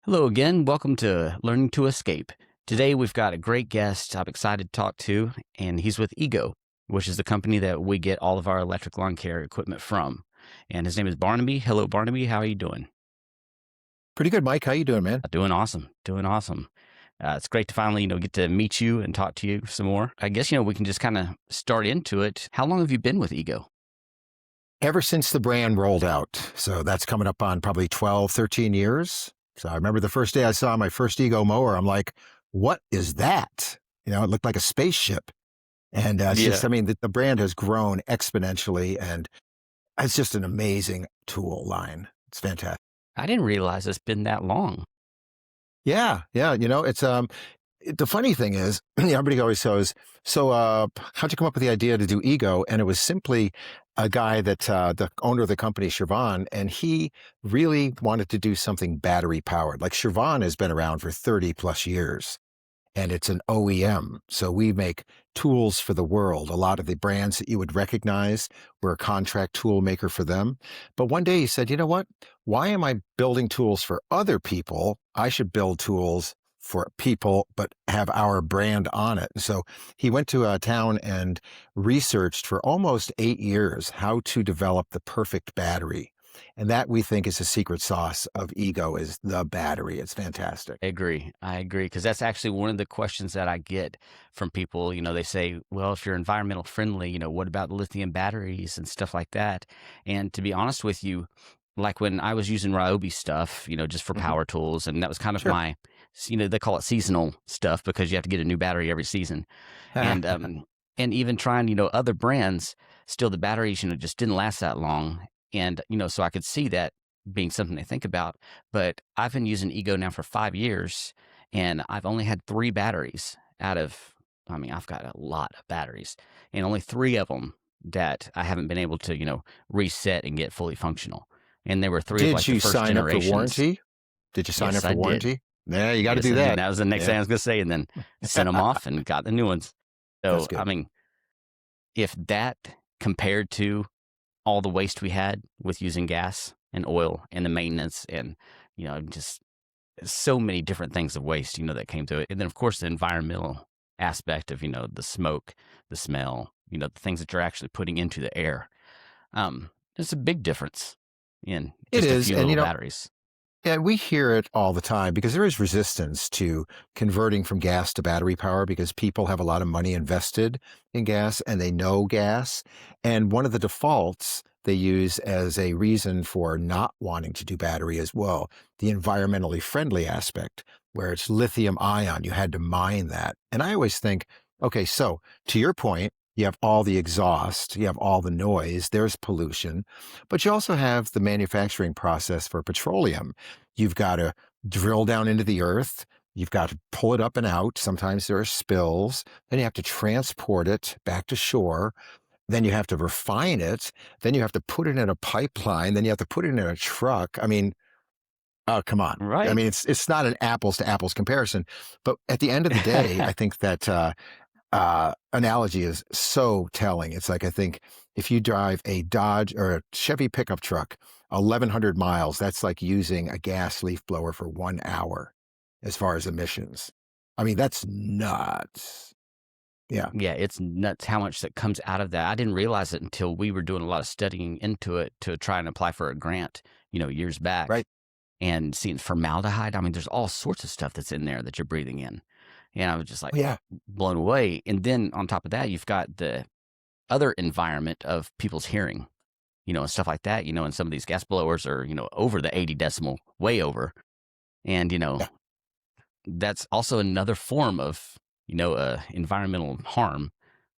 Hello again. Welcome to Learning to Escape. Today we've got a great guest I'm excited to talk to, and he's with Ego, which is the company that we get all of our electric lawn care equipment from. And his name is Barnaby. Hello, Barnaby. How are you doing? Pretty good, Mike. How you doing, man? Doing awesome. Doing awesome. It's great to finally, get to meet you and talk to you some more. I guess, we can just kind of start into it. How long have you been with Ego? Ever since the brand rolled out, so that's coming up on probably 12, 13 years. So I remember the first day I saw my first Ego mower, I'm like, what is that? It looked like a spaceship. And it's Yeah. just, I mean, the brand has grown exponentially, and it's just an amazing tool line. It's fantastic. I didn't realize it's been that long. Yeah, yeah. The funny thing is, everybody always says, so how'd you come up with the idea to do Ego? And it was simply a guy that the owner of the company, Siobhan, and he really wanted to do something battery powered. Like Siobhan has been around for 30 plus years, and it's an OEM. So we make tools for the world. A lot of the brands that you would recognize, we're a contract tool maker for them. But one day he said, you know what? Why am I building tools for other people? I should build tools for people, but have our brand on it. So he went to a town and researched for almost 8 years how to develop the perfect battery. And that, we think, is the secret sauce of Ego, is the battery. It's fantastic. I agree. I agree. Because that's actually one of the questions that I get from people. They say, well, if you're environmental friendly, what about lithium batteries and stuff like that? And to be honest with you, like when I was using Ryobi stuff, just for Mhm. power tools, and that was kind of Sure. my, they call it seasonal stuff because you have to get a new battery every season. And, and even trying, other brands, still the batteries, just didn't last that long. And, so I could see that being something to think about. But I've been using Ego now for 5 years, and I've only had three batteries out of, I mean, I've got a lot of batteries, and only three of them that I haven't been able to, reset and get fully functional. And there were three of Did like the you first sign up for generations. warranty? Did you sign up Yes, for I did. warranty? Yeah, you got to Yes, do I did. that. That was the next thing Yeah, I was going to say, and then sent them off and got the new ones. that's So, I good. mean, if that compared to all the waste we had with using gas and oil and the maintenance and, just so many different things of waste, that came to it. And then, of course, the environmental aspect of, the smoke, the smell, the things that you're actually putting into the air. It's a big difference in It just a is. few And, little batteries. yeah, we hear it all the time because there is resistance to converting from gas to battery power because people have a lot of money invested in gas and they know gas. And one of the defaults they use as a reason for not wanting to do battery as well, the environmentally friendly aspect, where it's lithium ion. You had to mine that. And I always think, okay, so to your point, you have all the exhaust, you have all the noise, there's pollution, but you also have the manufacturing process for petroleum. You've got to drill down into the earth. You've got to pull it up and out. Sometimes there are spills. Then you have to transport it back to shore. Then you have to refine it. Then you have to put it in a pipeline. Then you have to put it in a truck. I mean, oh, come on. I Right. mean, it's not an apples to apples comparison. But at the end of the day, I think that analogy is so telling. It's like, I think if you drive a Dodge or a Chevy pickup truck 1,100 miles, that's like using a gas leaf blower for 1 hour as far as emissions. I mean, that's nuts. Yeah. Yeah, it's nuts how much that comes out of that. I didn't realize it until we were doing a lot of studying into it to try and apply for a grant, years back, Right. and seeing formaldehyde. I mean, there's all sorts of stuff that's in there that you're breathing in. And I was just like Oh, yeah. blown away. And then on top of that, you've got the other environment of people's hearing, and stuff like that, and some of these gas blowers are, over the 80 decimal, way over. And, Yeah. that's also another form of, environmental harm.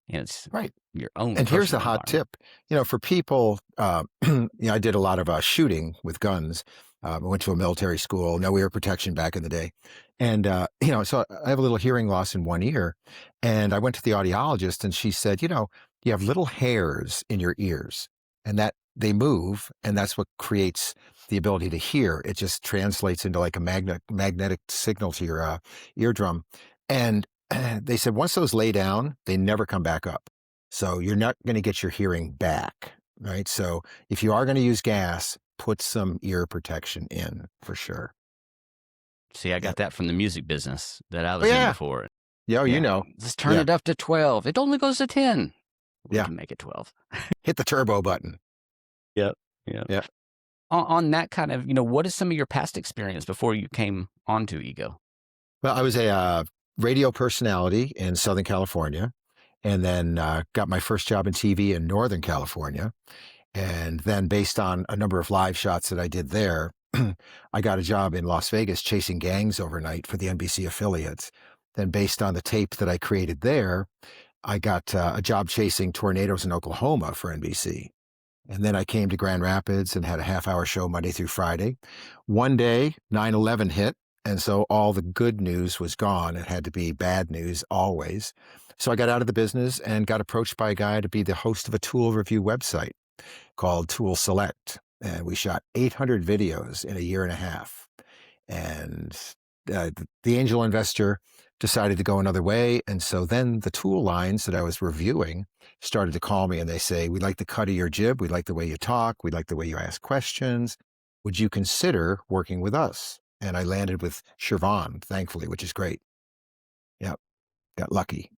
And it's Right. your own And here's a personal hot environment. tip, for people, I did a lot of shooting with guns. I went to a military school, no ear protection back in the day. And, so I have a little hearing loss in one ear. And I went to the audiologist and she said, you have little hairs in your ears and that they move. And that's what creates the ability to hear. It just translates into like a magnetic signal to your eardrum. And they said, once those lay down, they never come back up. So you're not going to get your hearing back, right? So if you are going to use gas, put some ear protection in for sure. See, I Yeah. got that from the music business that I Oh was in yeah. before. Yeah. Oh, you Yeah. know. Just turn Yeah. it up to 12. It only goes to 10. We Yeah. can make it 12. Hit the turbo button. Yep. Yep. Yeah. On that kind of, what is some of your past experience before you came onto Ego? Well, I was a radio personality in Southern California, and then got my first job in TV in Northern California. And then, based on a number of live shots that I did there, I got a job in Las Vegas chasing gangs overnight for the NBC affiliates. Then, based on the tape that I created there, I got a job chasing tornadoes in Oklahoma for NBC. And then I came to Grand Rapids and had a half-hour show Monday through Friday. One day, 9/11 hit, and so all the good news was gone. It had to be bad news always. So I got out of the business and got approached by a guy to be the host of a tool review website called Tool Select. And we shot 800 videos in a year and a half. And the angel investor decided to go another way. And so then the tool lines that I was reviewing started to call me and they say, "We like the cut of your jib. We like the way you talk. We like the way you ask questions. Would you consider working with us?" And I landed with Siobhan, thankfully, which is great. Yeah, got lucky.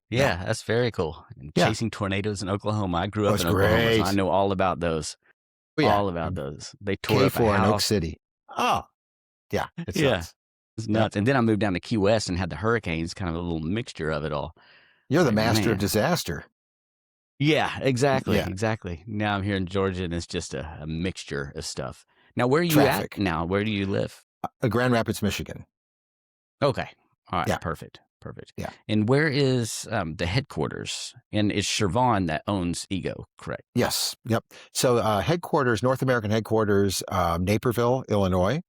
Yeah, Yeah, that's very cool. And yeah, chasing tornadoes in Oklahoma. I grew that up was in Oklahoma, so I great. know all about those. Oh, yeah. All about those. They tore up a K4 in Oak house. City. Oh, yeah, it's Yeah. nuts. It's Yep. nuts. And then I moved down to Key West and had the hurricanes, kind of a little mixture of it all. You're It's the like, master of man. disaster. Yeah, exactly. Yeah, Exactly. Now I'm here in Georgia and it's just a mixture of stuff. Now, where are you at traffic. now? Where do you live? Grand Rapids, Michigan. Okay. All right. Yeah, Perfect. Perfect. yeah. And where is the headquarters? And it's Siobhan that owns Ego, correct? Yes. Yep. So headquarters, North American headquarters, Naperville, Illinois.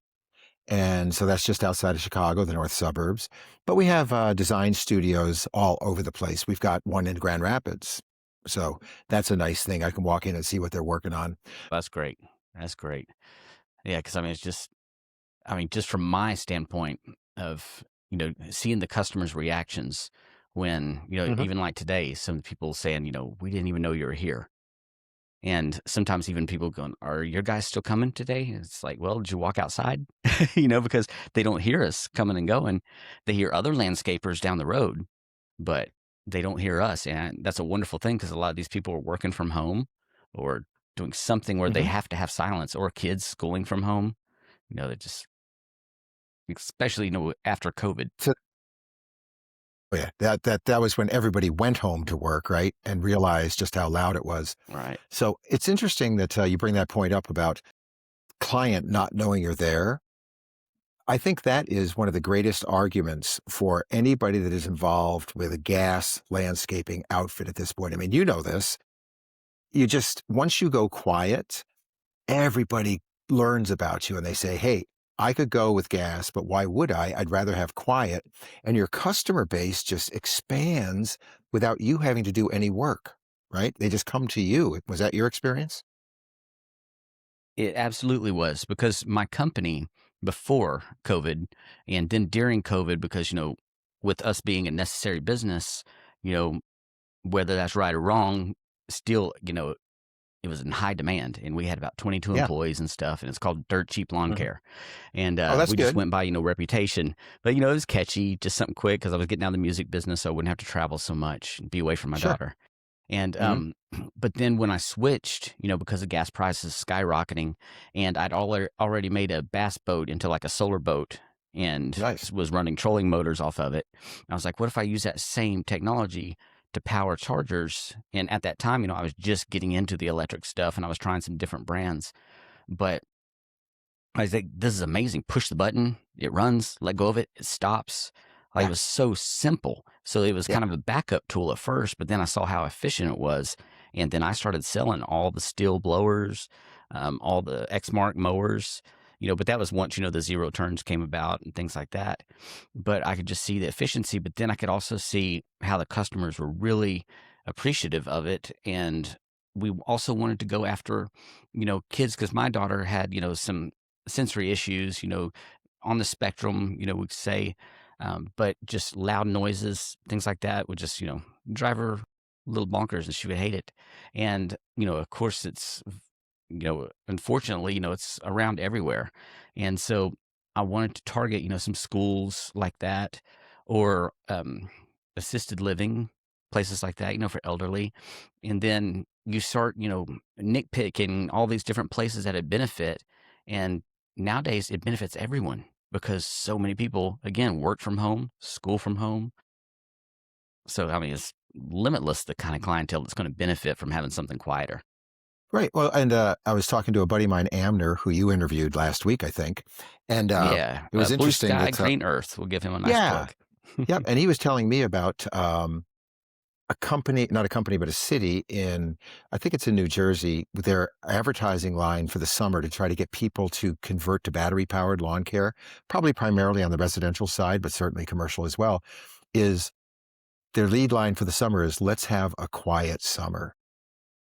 And so that's just outside of Chicago, the north suburbs. But we have design studios all over the place. We've got one in Grand Rapids. So that's a nice thing. I can walk in and see what they're working on. That's great. That's great. Yeah, because I mean, just from my standpoint of, seeing the customers' reactions when, Hmm. even like today, some people saying, we didn't even know you were here. And sometimes even people going, "Are your guys still coming today?" It's like, well, did you walk outside? Because they don't hear us coming and going. They hear other landscapers down the road, but they don't hear us. And that's a wonderful thing because a lot of these people are working from home or doing something where they Hmm. have to have silence, or kids schooling from home. They just, especially, after COVID. So, oh yeah, that was when everybody went home to work, right, and realized just how loud it was. Right. So it's interesting that you bring that point up about client not knowing you're there. I think that is one of the greatest arguments for anybody that is involved with a gas landscaping outfit at this point. I mean, you know this. You just, once you go quiet, everybody learns about you and they say, "Hey, I could go with gas, but why would I? I'd rather have quiet." And your customer base just expands without you having to do any work, right? They just come to you. Was that your experience? It absolutely was because my company before COVID and then during COVID, because, with us being a necessary business, you know, whether that's right or wrong, still, it was in high demand and we had about 22 Yeah. employees and stuff. And it's called Dirt Cheap Lawn Mhm. Care. And Oh, that's we just good. went by, reputation. But, it was catchy, just something quick because I was getting out of the music business. So I wouldn't have to travel so much and be away from my Sure. daughter. And Hmm. but then when I switched, because of gas prices skyrocketing, and I'd already made a bass boat into like a solar boat and Nice. was running trolling motors off of it. I was like, what if I use that same technology to power chargers? And at that time, I was just getting into the electric stuff and I was trying some different brands. But I was like, this is amazing. Push the button, it runs, let go of it, it stops. Like, it Yeah. was so simple. So it was Yeah. kind of a backup tool at first, but then I saw how efficient it was. And then I started selling all the steel blowers, all the X-Mark mowers, but that was once, the zero turns came about and things like that. But I could just see the efficiency, but then I could also see how the customers were really appreciative of it. And we also wanted to go after, kids, because my daughter had, some sensory issues, on the spectrum, we'd say, but just loud noises, things like that would just, drive her a little bonkers and she would hate it. And, of course it's, unfortunately, it's around everywhere. And so I wanted to target, some schools like that, or assisted living places like that, for elderly. And then you start, nitpicking all these different places that it benefit. And nowadays it benefits everyone because so many people, again, work from home, school from home. So, I mean, it's limitless the kind of clientele that's going to benefit from having something quieter. Right. Well, and I was talking to a buddy of mine, Amner, who you interviewed last week, I think, and Yeah. it was Blue interesting sky, that green earth. We'll give him a nice yeah, plug. yep, and he was telling me about a company, not a company, but a city in, I think it's in New Jersey, with their advertising line for the summer to try to get people to convert to battery powered lawn care, probably primarily on the residential side, but certainly commercial as well, is their lead line for the summer is let's have a quiet summer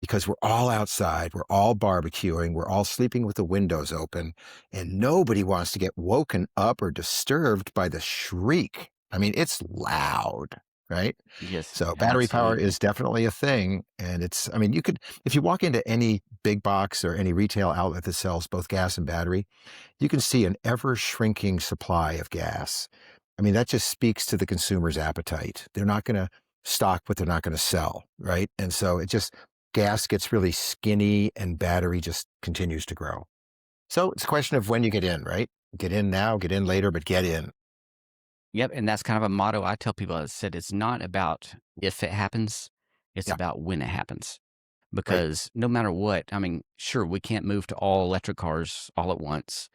because we're all outside, we're all barbecuing, we're all sleeping with the windows open, and nobody wants to get woken up or disturbed by the shriek. I mean, it's loud, right? Yes, So battery power absolutely. is definitely a thing. And it's, I mean, you could, if you walk into any big box or any retail outlet that sells both gas and battery, you can see an ever shrinking supply of gas. I mean, that just speaks to the consumer's appetite. They're not going to stock what they're not going to sell, right? And so it just, gas gets really skinny and battery just continues to grow. So it's a question of when you get in, right? Get in now, get in later, but get in. Yep, and that's kind of a motto I tell people. I said it's not about if it happens, it's Yeah, about when it happens. right. Because no matter what, I mean, sure, we can't move to all electric cars all at once.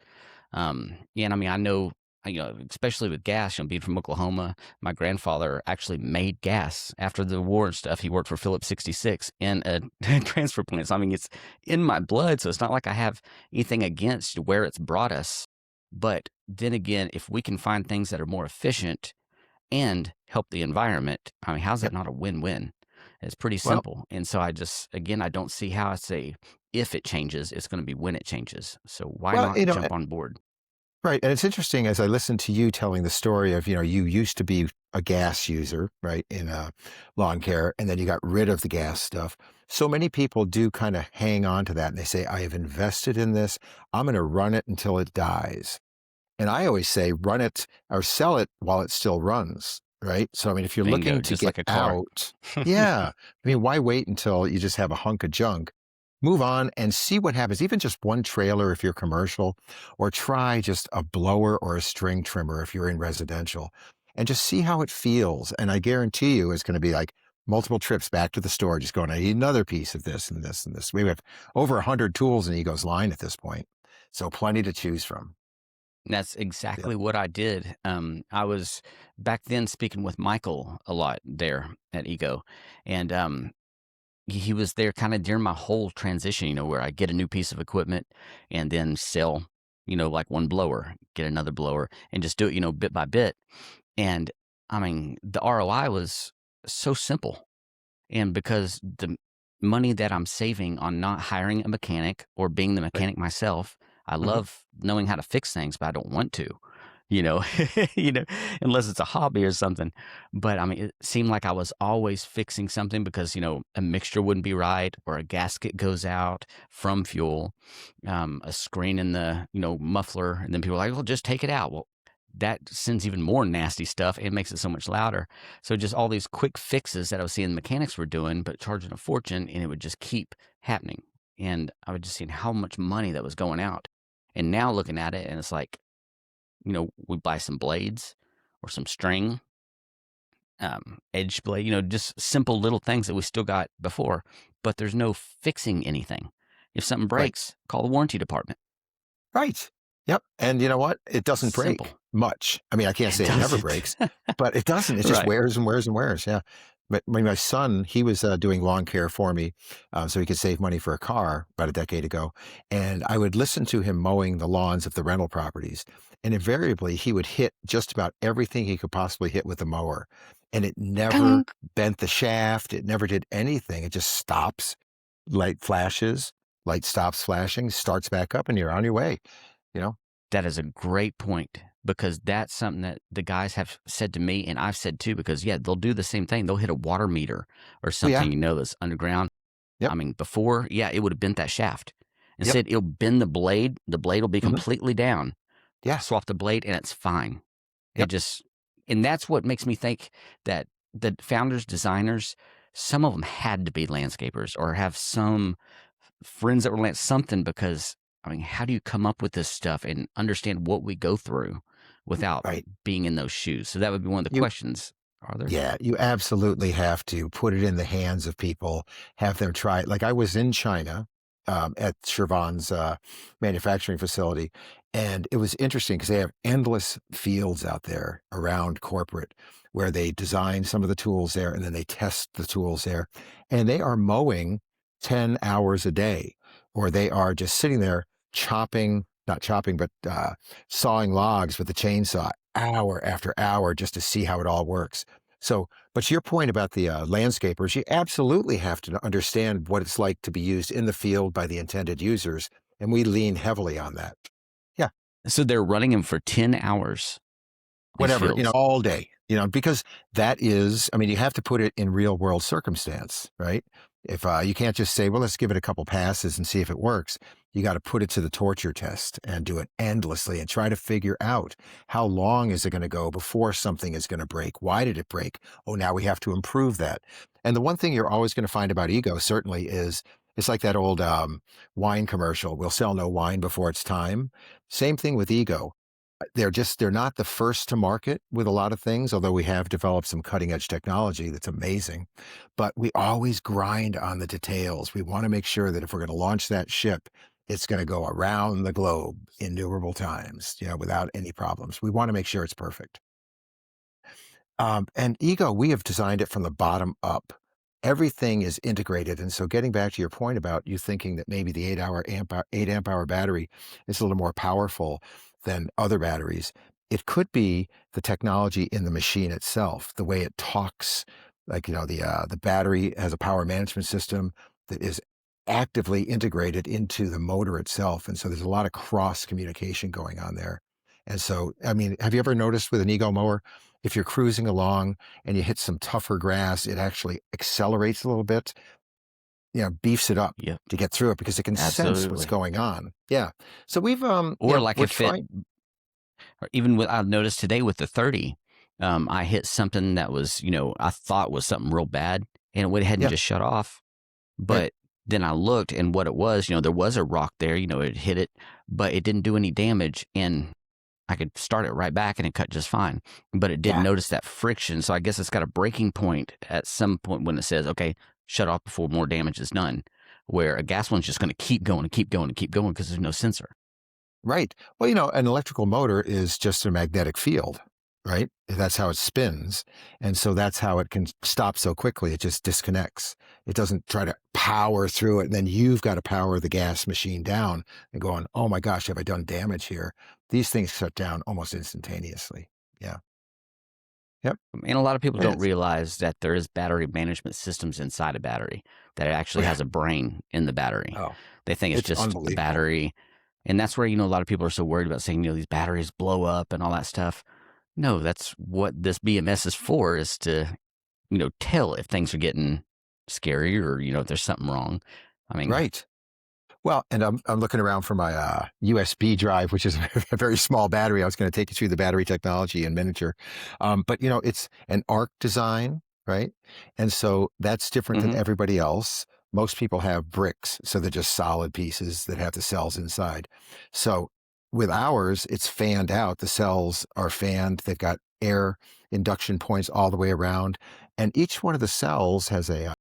And I mean, I know, especially with gas, being from Oklahoma, my grandfather actually made gas after the war and stuff. He worked for Phillips 66 in a transfer plant. So, I mean, it's in my blood. So it's not like I have anything against where it's brought us. But then again, if we can find things that are more efficient and help the environment, I mean, how's that Yep. not a win-win? It's pretty Well, simple. And so I just, again, I don't see how I say if it changes, it's going to be when it changes. So why well, not jump on board? right. And it's interesting as I listen to you telling the story of, you used to be a gas user, right, in lawn care, and then you got rid of the gas stuff. So many people do kind of hang on to that and they say, I have invested in this. I'm going to run it until it dies. And I always say, run it or sell it while it still runs, right? So, I mean, if you're Bingo, looking to just get like a car. out, yeah, I mean, why wait until you just have a hunk of junk? Move on and see what happens. Even just one trailer if you're commercial, or try just a blower or a string trimmer if you're in residential, and just see how it feels. And I guarantee you it's going to be like multiple trips back to the store, just going, I need another piece of this and this and this. We have over 100 tools in Ego's line at this point. So plenty to choose from. That's Yep. exactly what I did. I was back then speaking with Michael a lot there at Ego, and he was there kind of during my whole transition. Where I get a new piece of equipment and then sell, like one blower, get another blower, and just do it, bit by bit. And I mean, the ROI was so simple. And because the money that I'm saving on not hiring a mechanic or being the Right. mechanic myself, I Mhm. love knowing how to fix things, but I don't want to, you know, you know, unless it's a hobby or something. But I mean, it seemed like I was always fixing something because, a mixture wouldn't be right or a gasket goes out from fuel, a screen in the, muffler. And then people are like, well, just take it out. Well, that sends even more nasty stuff. It makes it so much louder. So just all these quick fixes that I was seeing mechanics were doing, but charging a fortune, and it would just keep happening. And I was just seeing how much money that was going out. And now looking at it, and it's like, we buy some blades or some string, edge blade, just simple little things that we still got before, but there's no fixing anything. If something Right. breaks, call the warranty department. Right. Yep. And you know what? It doesn't break Simple. much. I mean, I can't It say it never doesn't. breaks, but it doesn't. It just Right. wears and wears and wears. Yeah. But when my son, he was doing lawn care for me so he could save money for a car about a decade ago. And I would listen to him mowing the lawns of the rental properties. And invariably, he would hit just about everything he could possibly hit with the mower. And it never Kunk. bent the shaft. It never did anything. It just stops, light flashes, light stops flashing, starts back up, and you're on your way, you know? That is a great point because that's something that the guys have said to me, and I've said too, because yeah, they'll do the same thing. They'll hit a water meter or Oh, yeah. something, that's underground. Yep. I mean, before, yeah, it would have bent that shaft. Yep. Instead, it'll bend the blade. The blade will be Mhm. completely down. Yeah. swap the blade, and it's fine. It Yep. just, and that's what makes me think that the founders, designers, some of them had to be landscapers or have some friends that were something, because I mean, how do you come up with this stuff and understand what we go through without Right. being in those shoes? So that would be one of the You questions. Are there? Yeah, you absolutely have to put it in the hands of people, have them try it. Like I was in China at Chevron's manufacturing facility, and it was interesting because they have endless fields out there around corporate where they design some of the tools there and then they test the tools there. And they are mowing 10 hours a day, or they are just sitting there chopping, not chopping, but sawing logs with the chainsaw hour after hour just to see how it all works. So, but to your point about the landscapers, you absolutely have to understand what it's like to be used in the field by the intended users, and we lean heavily on that. Yeah, So they're running them for 10 hours, these whatever, fields. all day, because that is, I mean, you have to put it in real world circumstance, right? If you can't just say, well, let's give it a couple passes and see if it works. You got to put it to the torture test and do it endlessly and try to figure out how long is it going to go before something is going to break? Why did it break? Oh, now we have to improve that. And the one thing you're always going to find about ego certainly is it's like that old wine commercial. We'll sell no wine before it's time. Same thing with ego. They're not the first to market with a lot of things, although we have developed some cutting edge technology that's amazing. But we always grind on the details. We want to make sure that if we're going to launch that ship, it's going to go around the globe innumerable times, without any problems. We want to make sure it's perfect. And ego, we have designed it from the bottom up. Everything is integrated. And so getting back to your point about you thinking that maybe the 8 amp hour battery is a little more powerful than other batteries, it could be the technology in the machine itself, the way it talks. Like, the battery has a power management system that is actively integrated into the motor itself. And so there's a lot of cross communication going on there. And so, I mean, have you ever noticed with an ego mower, if you're cruising along and you hit some tougher grass, it actually accelerates a little bit, beefs it up Yep, to get through it because it can sense what's absolutely. going on. Yeah. So Or like we're if it, trying. or even with, I noticed today with the 30, I hit something that was, I thought was something real bad, and it went ahead and Yeah. just shut off. Right. But then I looked, and what it was, there was a rock there, it hit it, but it didn't do any damage. And I could start it right back and it cut just fine. But it did Yeah. notice that friction. So I guess it's got a breaking point at some point when it says, okay, shut off before more damage is done. Where a gas one's just going to keep going and keep going and keep going because there's no sensor. Right. Well, an electrical motor is just a magnetic field, right? That's how it spins. And so that's how it can stop so quickly. It just disconnects. It doesn't try to power through it. And then you've got to power the gas machine down and going, oh my gosh, have I done damage here? These things shut down almost instantaneously. Yeah. Yep. And a lot of people It don't is. realize that there is battery management systems inside a battery, that it Oh, actually yeah. has a brain in the battery. Oh, They think it's it's just a unbelievable. battery. And that's where, a lot of people are so worried about saying, these batteries blow up and all that stuff. No, that's what this BMS is for, is to, tell if things are getting scary, or, if there's something wrong. I mean, Right. Well, and I'm looking around for my USB drive, which is a very small battery. I was going to take you through the battery technology in miniature, but it's an arc design, right? And so that's different than mhm. everybody else. Most people have bricks, so they're just solid pieces that have the cells inside. So with ours, it's fanned out. The cells are fanned. They've got air induction points all the way around, and each one of the cells has a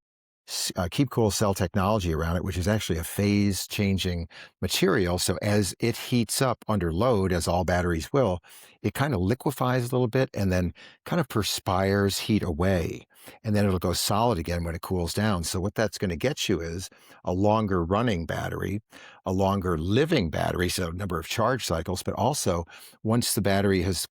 keep cool cell technology around it, which is actually a phase changing material. So as it heats up under load, as all batteries will, it kind of liquefies a little bit and then kind of perspires heat away. And then it'll go solid again when it cools down. So what that's going to get you is a longer running battery, a longer living battery. So number of charge cycles, but also once the battery has,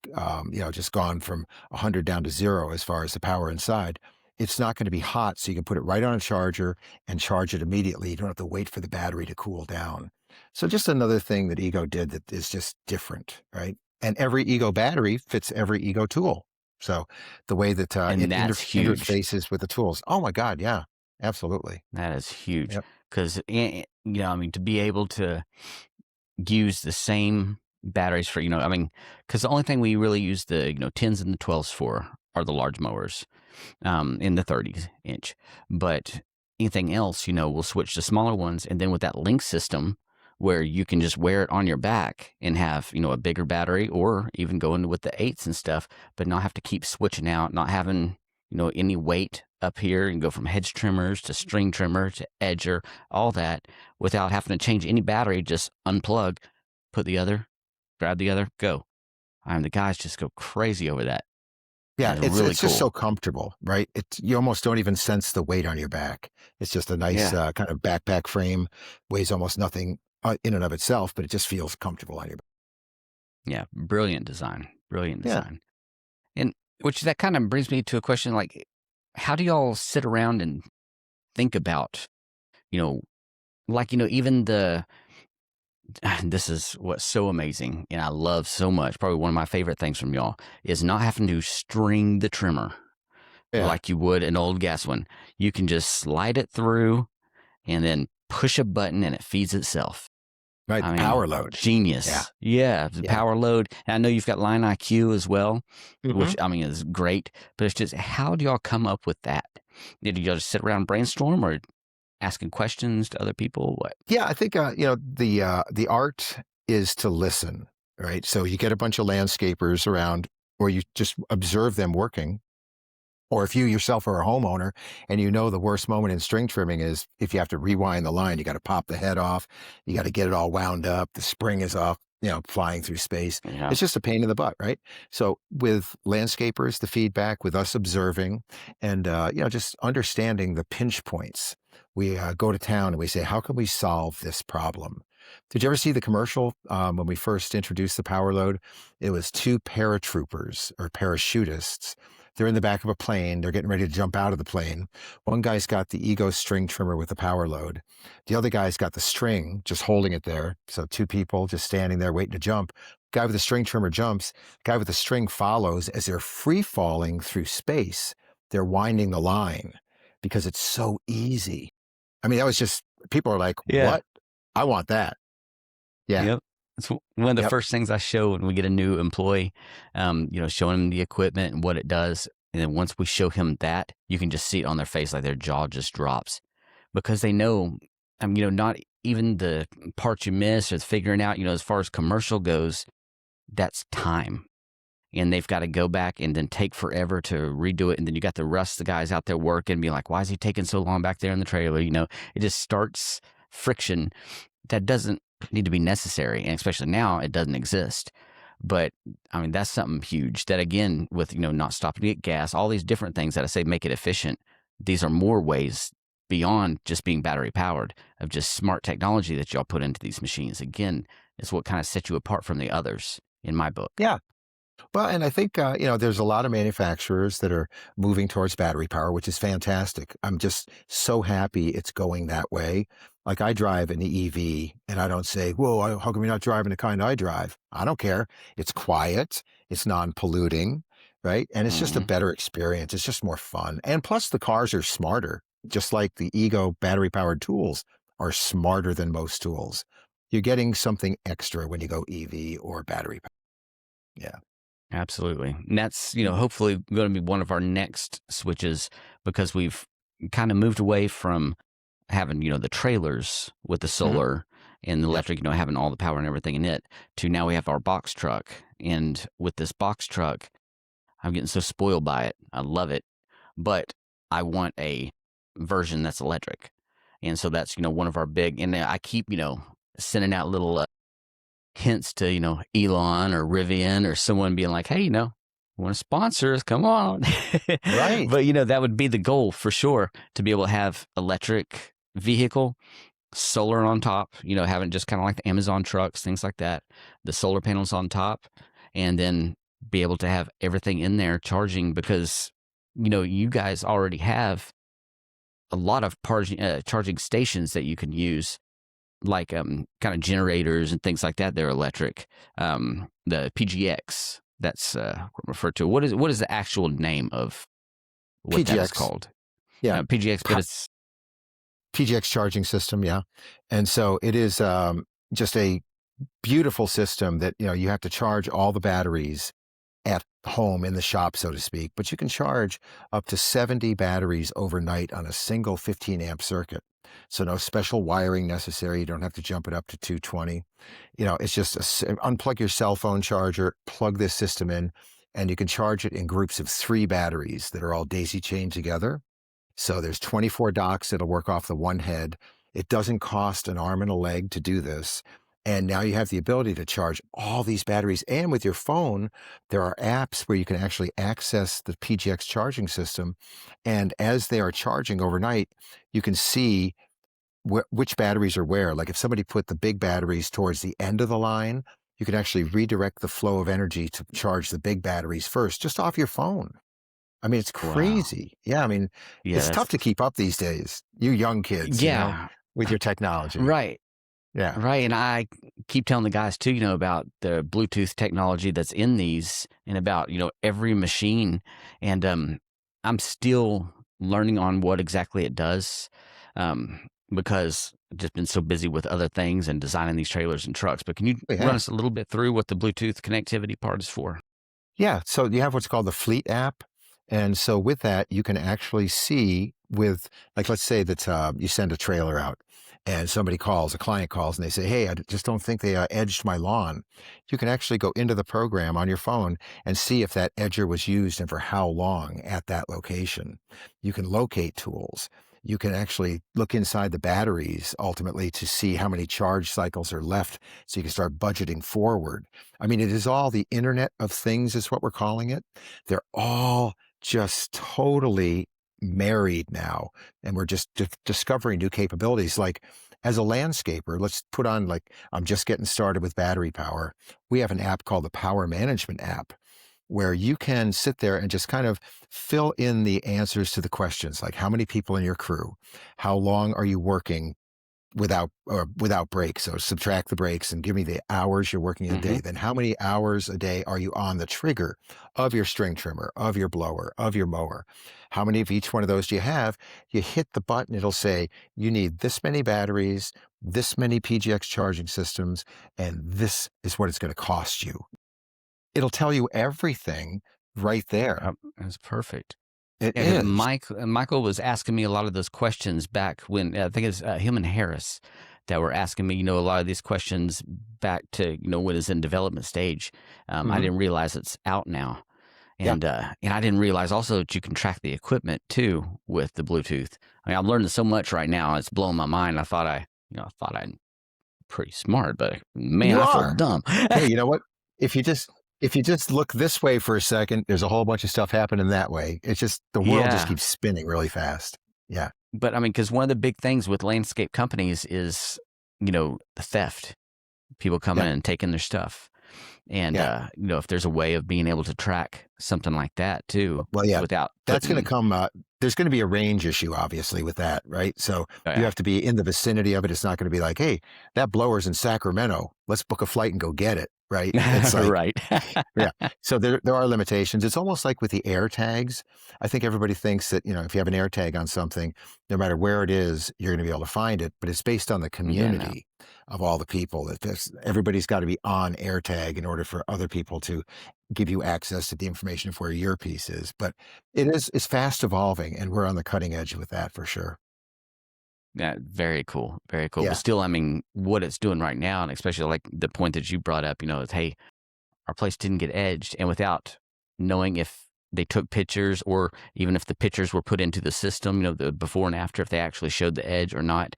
just gone from 100 down to 0 as far as the power inside, it's not going to be hot, so you can put it right on a charger and charge it immediately. You don't have to wait for the battery to cool down. So just another thing that Ego did that is just different, right? And every Ego battery fits every Ego tool. So the way that And it that's huge. interfaces with the tools. Oh my God, yeah, absolutely. That is huge. Yep. Because, I mean, to be able to use the same batteries for, I mean, because the only thing we really use the, 10s and the 12s for are the large mowers, in the 30-inch. But anything else, we'll switch to smaller ones. And then with that link system where you can just wear it on your back and have, a bigger battery, or even go in with the 8s and stuff, but not have to keep switching out, not having, any weight up here, and go from hedge trimmers to string trimmer to edger, all that without having to change any battery. Just unplug, put the other, grab the other, go. The guys just go crazy over that. Yeah, And it's it's really it's just cool. so comfortable, right? You almost don't even sense the weight on your back. It's just a nice Yeah. kind of backpack frame, weighs almost nothing in and of itself, but it just feels comfortable on your back. Yeah. Brilliant design. Brilliant Yeah. design. And which that kind of brings me to a question like, how do y'all sit around and think about, you know, like, even this is what's so amazing and I love so much. Probably one of my favorite things from y'all is not having to string the trimmer Yeah. like you would an old gas one. You can just slide it through and then push a button and it feeds itself. Right. I The mean, power load. Yeah. genius. Yeah, the Yeah. power load. And I know you've got line IQ as well, hmm which I mean is great. But it's just, how do y'all come up with that? Did y'all just sit around and brainstorm, or asking questions to other people? What? Yeah, I think the art is to listen, right? So you get a bunch of landscapers around, or you just observe them working. Or if you yourself are a homeowner and you know the worst moment in string trimming is if you have to rewind the line, you got to pop the head off, you got to get it all wound up, the spring is off, flying through space. Yeah. It's just a pain in the butt, right? So with landscapers, the feedback, with us observing, and just understanding the pinch points, we go to town and we say, how can we solve this problem? Did you ever see the commercial when we first introduced the power load? It was two paratroopers or parachutists. They're in the back of a plane. They're getting ready to jump out of the plane. One guy's got the Ego string trimmer with the power load. The other guy's got the string, just holding it there. So two people just standing there waiting to jump. Guy with the string trimmer jumps. Guy with the string follows as they're free falling through space. They're winding the line because it's so easy. I mean, that was just, people are like, Yeah. what? I want that. Yeah. Yep. It's one of the Yep. first things I show when we get a new employee, showing them the equipment and what it does. And then once we show him that, you can just see it on their face, like their jaw just drops, because they know, not even the parts you miss or figuring out, as far as commercial goes, that's time. And they've got to go back and then take forever to redo it. And then you got the rest of the guys out there working and be like, why is he taking so long back there in the trailer? It just starts friction that doesn't need to be necessary. And especially now, it doesn't exist. But I mean, that's something huge that, again, with, not stopping to get gas, all these different things that I say make it efficient. These are more ways beyond just being battery powered, of just smart technology that y'all put into these machines. Again, is what kind of sets you apart from the others in my book. Yeah. Well, and I think, there's a lot of manufacturers that are moving towards battery power, which is fantastic. I'm just so happy it's going that way. Like I drive an EV and I don't say, whoa, how come you're not driving the kind I drive? I don't care. It's quiet. It's non-polluting, right? And it's just a Hmm. better experience. It's just more fun. And plus the cars are smarter, just like the Ego battery powered tools are smarter than most tools. You're getting something extra when you go EV or battery power. Yeah. Absolutely. And that's, Mhm. hopefully going to be one of our next switches, because we've kind of moved away from having, the trailers with the Mhm. solar and the Yep. electric, having all the power and everything in it, to now we have our box truck. And with this box truck, I'm getting so spoiled by it. I love it. But I want a version that's electric. And so that's, one of our big, and I keep, sending out little hints to, Elon or Rivian or someone being like, hey, want to sponsor us? Come on. Right. But, that would be the goal for sure, to be able to have electric vehicle, solar on top, having just kind of like the Amazon trucks, things like that, the solar panels on top, and then be able to have everything in there charging, because, you guys already have a lot of charging stations that you can use, like kind of generators and things like that. They're electric. The PGX, that's referred to. What is the actual name of what that is PGX. called? Yeah. PGX, but Pa- it's PGX charging system. Yeah. And so it is just a beautiful system that, you have to charge all the batteries at home in the shop, so to speak, but you can charge up to 70 batteries overnight on a single 15 amp circuit. So no special wiring necessary. You don't have to jump it up to 220. It's just unplug your cell phone charger, plug this system in, and you can charge it in groups of 3 batteries that are all daisy chained together. So there's 24 docks that'll work off the one head. It doesn't cost an arm and a leg to do this. And now you have the ability to charge all these batteries. And with your phone, there are apps where you can actually access the PGX charging system. And as they are charging overnight, you can see which batteries are where. Like if somebody put the big batteries towards the end of the line, you can actually redirect the flow of energy to charge the big batteries first, just off your phone. I mean, it's Wow. crazy. Yeah, I mean, Yeah, it's tough that's to keep up these days. You young kids, yeah. with your technology. Right. Yeah. Right, and I keep telling the guys too, about the Bluetooth technology that's in these and about, every machine. And I'm still learning on what exactly it does, because I've just been so busy with other things and designing these trailers and trucks. But can you run Yeah. us a little bit through what the Bluetooth connectivity part is for? Yeah. So you have what's called the Fleet app. And so with that, you can actually see with, like, let's say that you send a trailer out and somebody calls, a client calls, and they say, hey, I just don't think they edged my lawn. You can actually go into the program on your phone and see if that edger was used and for how long at that location. You can locate tools. You can actually look inside the batteries ultimately to see how many charge cycles are left so you can start budgeting forward. I mean, it is all the Internet of Things, is what we're calling it. They're all just totally married now. And we're just discovering new capabilities. Like as a landscaper, let's put on, like, I'm just getting started with battery power. We have an app called the Power Management app where you can sit there and just kind of fill in the answers to the questions, like how many people in your crew, how long are you working without breaks. So subtract the breaks and give me the hours you're working a Hmm. day. Then how many hours a day are you on the trigger of your string trimmer, of your blower, of your mower? How many of each one of those do you have? You hit the button, it'll say you need this many batteries, this many PGX charging systems, and this is what it's going to cost you. It'll tell you everything right there. That's perfect. It Yeah, because is. Michael was asking me a lot of those questions back when I think it's him and Harris that were asking me, a lot of these questions back to when it's in development stage. I Mhm. didn't realize it's out now, Yeah. and I didn't realize also that you can track the equipment too with the Bluetooth. I mean, I'm learning so much right now; it's blowing my mind. I thought I'm pretty smart, but man, You I feel are. dumb. Hey, you know what? If you just if you just look this way for a second, there's a whole bunch of stuff happening that way. It's just the world just Yeah, keeps spinning really fast. Yeah. but I mean, because one of the big things with landscape companies is the theft, people coming Yeah. in and taking their stuff. And, Yeah. if there's a way of being able to track something like that too, Well, yeah. without That's going to putting, come. There's going to be a range issue, obviously, with that, right? So oh, you yeah, have to be in the vicinity of it. It's not going to be like, hey, that blower's in Sacramento. Let's book a flight and go get it, right? It's like, right. yeah. So there are limitations. It's almost like with the air tags. I think everybody thinks that, if you have an air tag on something, no matter where it is, you're going to be able to find it. But it's based on the Yeah, no, community of all the people that everybody's got to be on air tag in order for other people to give you access to the information of where your piece is. But it's fast evolving and we're on the cutting edge with that for sure. yeah, very cool, very cool. But Yeah. still, I mean, what it's doing right now, and especially like the point that you brought up, is hey, our place didn't get edged, and without knowing if they took pictures or even if the pictures were put into the system, the before and after, if they actually showed the edge or not,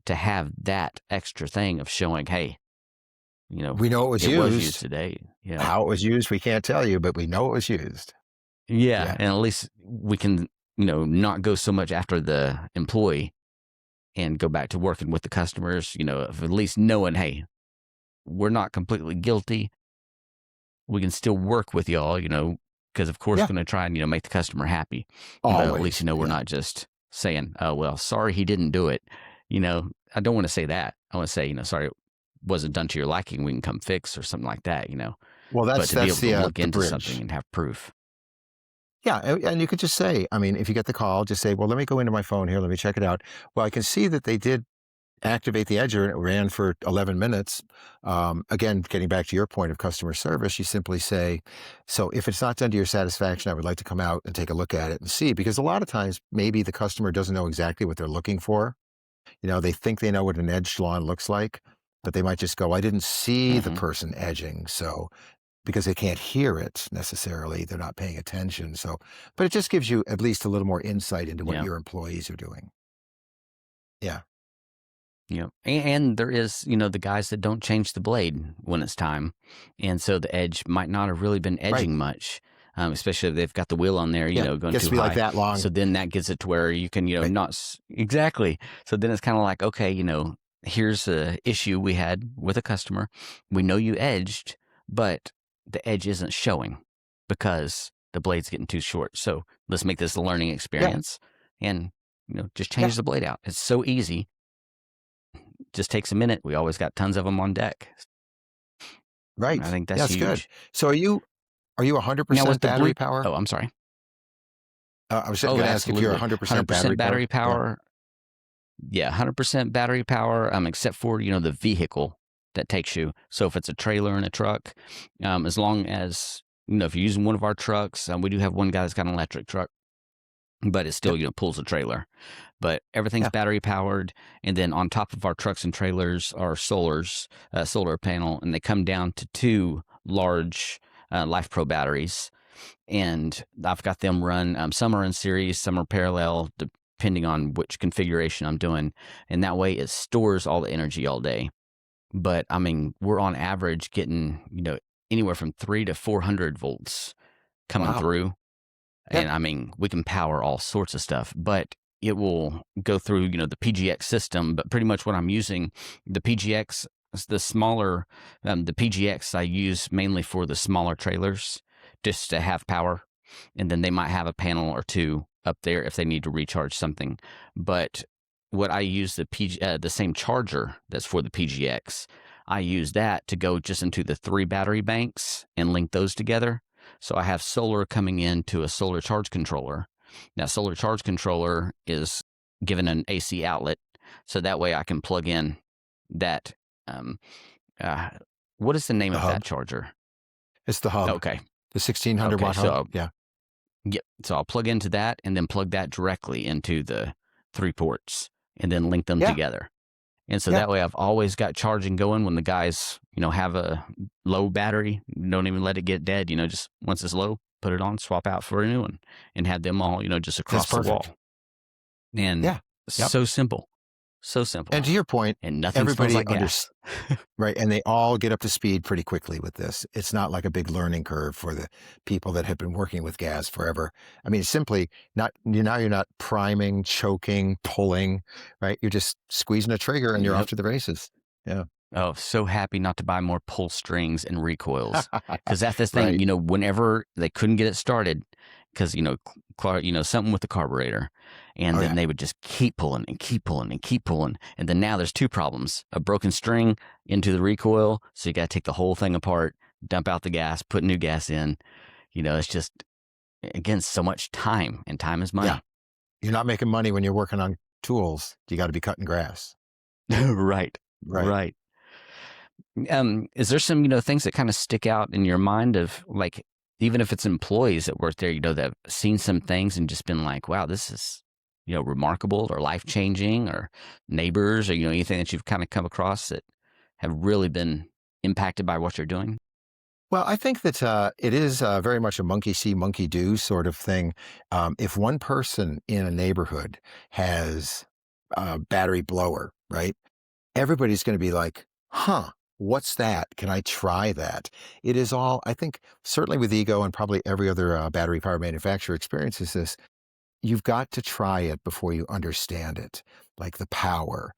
to have that extra thing of showing, hey, We know it was it was used used. today. How it was used, we can't tell you, but we know it was used. Yeah, Yeah. and at least we can, not go so much after the employee and go back to working with the customers, of at least knowing, hey, we're not completely guilty. We can still work with y'all, because of course Yeah. we're going to try and, make the customer happy. But at least, Always. we're Yeah. not just saying, oh, well, sorry he didn't do it. I don't want to say that. I want to say, sorry, it wasn't done to your liking. We can come fix or something like that. Well, But that's to be that's able to look the into something bridge. and have proof. Yeah, and you could just say, I mean, if you get the call, just say, "Well, let me go into my phone here, let me check it out. Well, I can see that they did activate the edger, and it ran for 11 minutes. Again, getting back to your point of customer service, you simply say, so if it's not done to your satisfaction, I would like to come out and take a look at it and see, because a lot of times maybe the customer doesn't know exactly what they're looking for. They think they know what an edged lawn looks like, but they might just go, I didn't see the Hmm. person edging. So because they can't hear it necessarily, they're not paying attention. So, but it just gives you at least a little more insight into what Yeah. your employees are doing. Yeah. And there is, the guys that don't change the blade when it's time. And so the edge might not have really been Right. edging much, especially if they've got the wheel on there, Yeah. going Gets too to be like high. that long. So then that gets it to where you can, Right. not exactly. So then it's kind of like, okay, here's a issue we had with a customer. We know you edged, but the edge isn't showing because the blade's getting too short. So let's make this a learning Yeah. experience and, just Yeah. change the blade out. It's so easy. Just takes a minute. We always got tons of them on deck. I Right. think Yeah, that's it's good. huge. So are you Now 100% with the battery blue power? oh, I'm sorry. I was going Oh, to ask if you're absolutely. 100% battery 100% power. battery Yeah. power. Yeah, 100% battery power, except for, the vehicle that takes you. So if it's a trailer and a truck, as long as, if you're using one of our trucks, we do have one guy that's got an electric truck, but it still, Yep. pulls a trailer. But everything's Yeah. battery powered. And then on top of our trucks and trailers are solar panel, and they come down to two large Life Pro batteries. And I've got them run. Some are in series, some are parallel, depending on which configuration I'm doing. And that way it stores all the energy all day. But we're on average getting, anywhere from 3 to 400 volts coming Wow. through. Yep. And we can power all sorts of stuff, but it will go through, the PGX system. But pretty much what I'm using, the PGX, the smaller, the PGX I use mainly for the smaller trailers just to have power. And then they might have a panel or two up there if they need to recharge something. But what I use the same charger that's for the PGX, I use that to go just into the 3 battery banks and link those together. So I have solar coming into a solar charge controller. Now, solar charge controller is given an AC outlet, so that way I can plug in that. Um, uh, what is the name The of that hub. charger? It's the hub. Okay, The 1600 okay, watt hub. so Yeah. yep, so I'll plug into that and then plug that directly into the 3 ports and then link them Yeah. together. And so Yeah. that way I've always got charging going when the guys, have a low battery. Don't even let it get dead, just once it's low, put it on, swap out for a new one and have them all, just That's across the wall. perfect. And Yeah. Yep. so simple. So simple. And to your point, And nothing smells everybody like gas. right, and they all get up to speed pretty quickly with this. It's not like a big learning curve for the people that have been working with gas forever. I mean, simply you're not priming, choking, pulling, right? You're just squeezing a trigger and you're off Yep. to the races. Yeah. Oh, so happy not to buy more pull strings and recoils. Because that's the thing, Right. whenever they couldn't get it started, because, something with the carburetor. And Oh then yeah. they would just keep pulling and keep pulling and keep pulling. And then now there's 2 problems: a broken string into the recoil. So you got to take the whole thing apart, dump out the gas, put new gas in. It's just, again, so much time, and time is Yeah. money. You're not making money when you're working on tools. You got to be cutting grass. Right. Right. Right. Is there some, things that kind of stick out in your mind of, like, even if it's employees that work there, that have seen some things and just been like, wow, this is, remarkable or life-changing, or neighbors, or, anything that you've kind of come across that have really been impacted by what you're doing? Well, I think that it is very much a monkey see, monkey do sort of thing. If one person in a neighborhood has a battery blower, right? Everybody's going to be like, huh, what's that? Can I try that? It is all, I think, certainly with Ego and probably every other battery power manufacturer experiences this. You've got to try it before you understand it, like the power.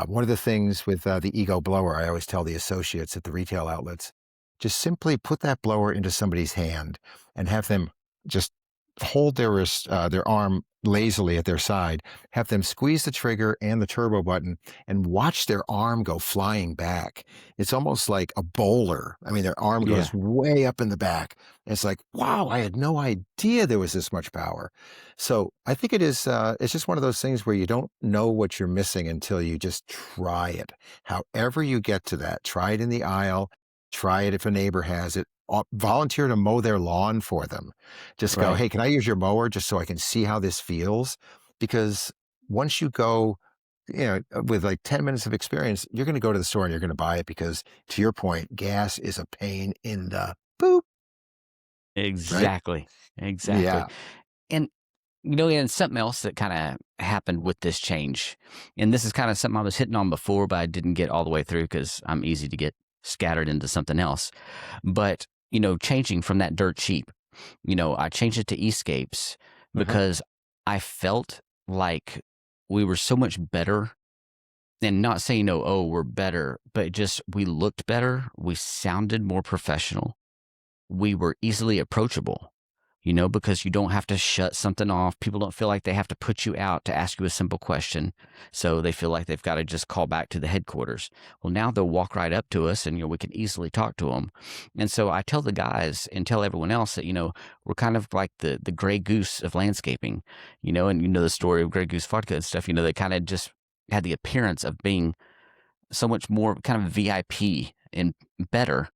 One of the things with the Ego blower, I always tell the associates at the retail outlets, just simply put that blower into somebody's hand and have them just hold their arm lazily at their side, have them squeeze the trigger and the turbo button, and watch their arm go flying back. It's almost like a bowler. I mean, their arm Yeah. goes way up in the back. And it's like, wow, I had no idea there was this much power. So I think it's just one of those things where you don't know what you're missing until you just try it. However you get to that, try it in the aisle, try it if a neighbor has it, volunteer to mow their lawn for them. Just go, Right. hey, can I use your mower just so I can see how this feels? Because once you go, with like 10 minutes of experience, you're going to go to the store and you're going to buy it because, to your point, gas is a pain in the poop, right? Exactly. Exactly. Yeah. And and something else that kind of happened with this change, and this is kind of something I was hitting on before, but I didn't get all the way through because I'm easy to get scattered into something else. But, changing from that dirt cheap, I changed it to E-scapes Uh-huh. because I felt like we were so much better, and not saying, oh, we're better, but just we looked better. We sounded more professional. We were easily approachable, because you don't have to shut something off. People don't feel like they have to put you out to ask you a simple question. So they feel like they've got to just call back to the headquarters. Well, now they'll walk right up to us and, we can easily talk to them. And so I tell the guys and tell everyone else that, we're kind of like the gray goose of landscaping, and the story of Grey Goose vodka and stuff, they kind of just had the appearance of being so much more kind of VIP and better.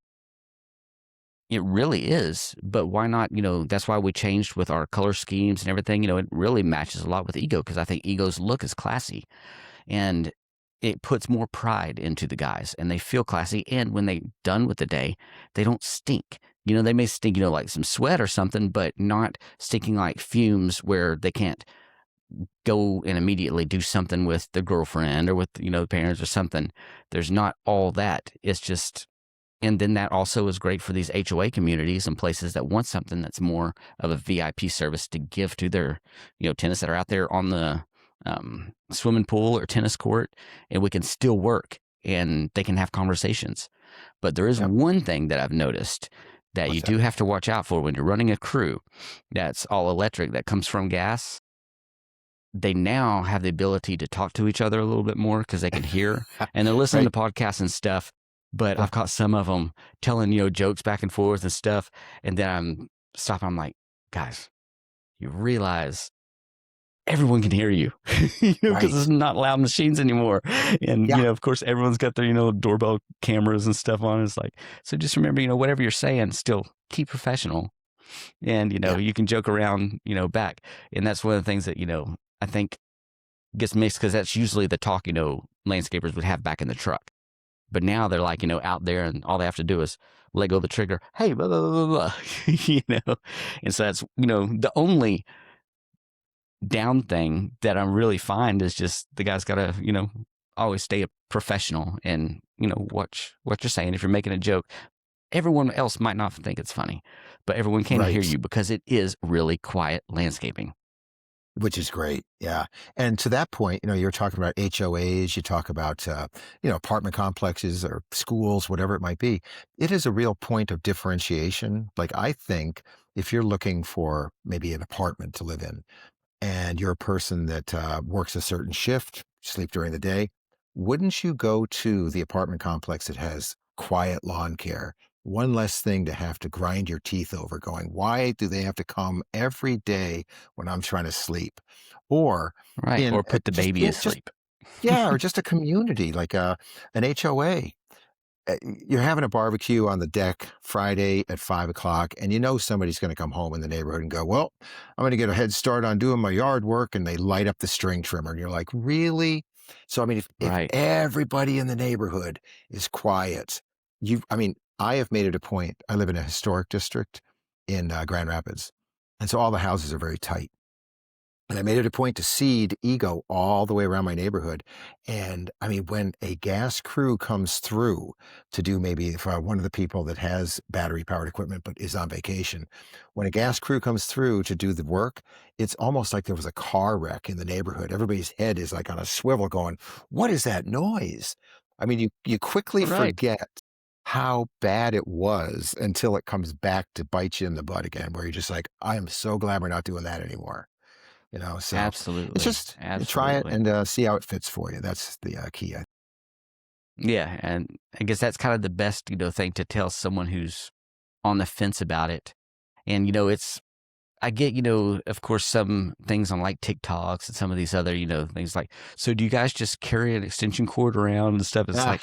It really is, but why not? That's why we changed with our color schemes and everything. It really matches a lot with Ego because I think Ego's look is classy and it puts more pride into the guys and they feel classy. And when they done with the day, they don't stink. They may stink, like some sweat or something, but not stinking like fumes where they can't go and immediately do something with the girlfriend or with, the parents or something. There's not all that. It's just and then that also is great for these HOA communities and places that want something that's more of a VIP service to give to their, tenants that are out there on the swimming pool or tennis court, and we can still work and they can have conversations. But there is Yep. one thing that I've noticed that you What's that? do have to watch out for when you're running a crew that's all electric that comes from gas. They now have the ability to talk to each other a little bit more because they can hear and they're listening Right. to podcasts and stuff. But Yeah. I've caught some of them telling, jokes back and forth and stuff. And then I'm stopping. I'm like, guys, you realize everyone can hear you, because Right. it's not loud machines anymore. And, Yeah. of course, everyone's got their, doorbell cameras and stuff on. It's like, so just remember, whatever you're saying, still keep professional. And, Yeah. you can joke around, back. And that's one of the things that, I think gets mixed because that's usually the talk, landscapers would have back in the truck. But now they're like, out there and all they have to do is let go of the trigger. Hey, blah, blah, blah, blah, And so that's, the only down thing that I really find is just the guy's got to, always stay a professional and, watch what you're saying. If you're making a joke, everyone else might not think it's funny, but everyone can hear Right. you because it is really quiet landscaping. Which is great. Yeah. And to that point, you're talking about HOAs, you talk about, apartment complexes or schools, whatever it might be. It is a real point of differentiation. Like, I think if you're looking for maybe an apartment to live in, and you're a person that works a certain shift, sleep during the day, wouldn't you go to the apartment complex that has quiet lawn care? One less thing to have to grind your teeth over going, why do they have to come every day when I'm trying to sleep? Or Right. in Or put the baby to just sleep. yeah, or just a community like an HOA. You're having a barbecue on the deck Friday at 5 o'clock, and somebody's going to come home in the neighborhood and go, well, I'm going to get a head start on doing my yard work. And they light up the string trimmer. And you're like, really? So, I mean, if Right. everybody in the neighborhood is quiet, I have made it a point. I live in a historic district in Grand Rapids. And so all the houses are very tight. And I made it a point to seed Ego all the way around my neighborhood. And I mean, when a gas crew comes through to do maybe for one of the people that has battery powered equipment but is on vacation, when a gas crew comes through to do the work, it's almost like there was a car wreck in the neighborhood. Everybody's head is like on a swivel going, what is that noise? I mean, you quickly Right. forget. how bad it was until it comes back to bite you in the butt again, where you're just like, I am so glad we're not doing that anymore. So it's Absolutely. just you try it Absolutely. and see how it fits for you. That's the key. Yeah, and I guess that's kind of the best, thing to tell someone who's on the fence about it. And, I get, of course, some things on like TikToks and some of these other, things like, so do you guys just carry an extension cord around and stuff? It's Ah,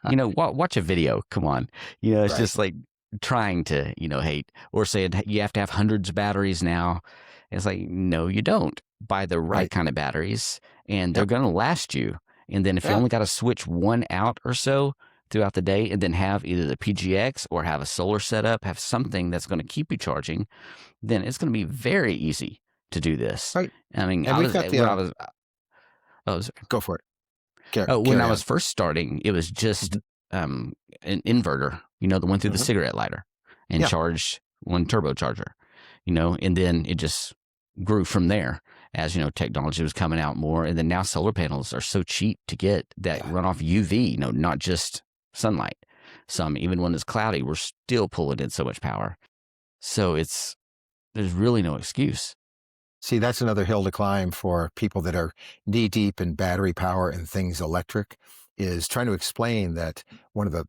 like, watch a video. Come on. It's right, just like trying to, hate or saying you have to have hundreds of batteries now. It's like, no, you don't. Buy the right right. kind of batteries and they're Yep. going to last you. And then if you Yeah. only got to switch one out or so throughout the day and then have either the PGX or have a solar setup, have something that's going to keep you charging, then it's going to be very easy to do this. Right. I mean, And we've got the, when I was go for it. when I Carry on. was first starting, it was just Mhm. an inverter, the one through the Mhm. cigarette lighter, and Yeah. charged one turbocharger, and then it just grew from there as technology was coming out more, and then now solar panels are so cheap to get that Yeah. run off UV, not just sunlight. Some even when it's cloudy, we're still pulling in so much power. So there's really no excuse. See, that's another hill to climb for people that are knee deep in battery power and things electric, is trying to explain that one of the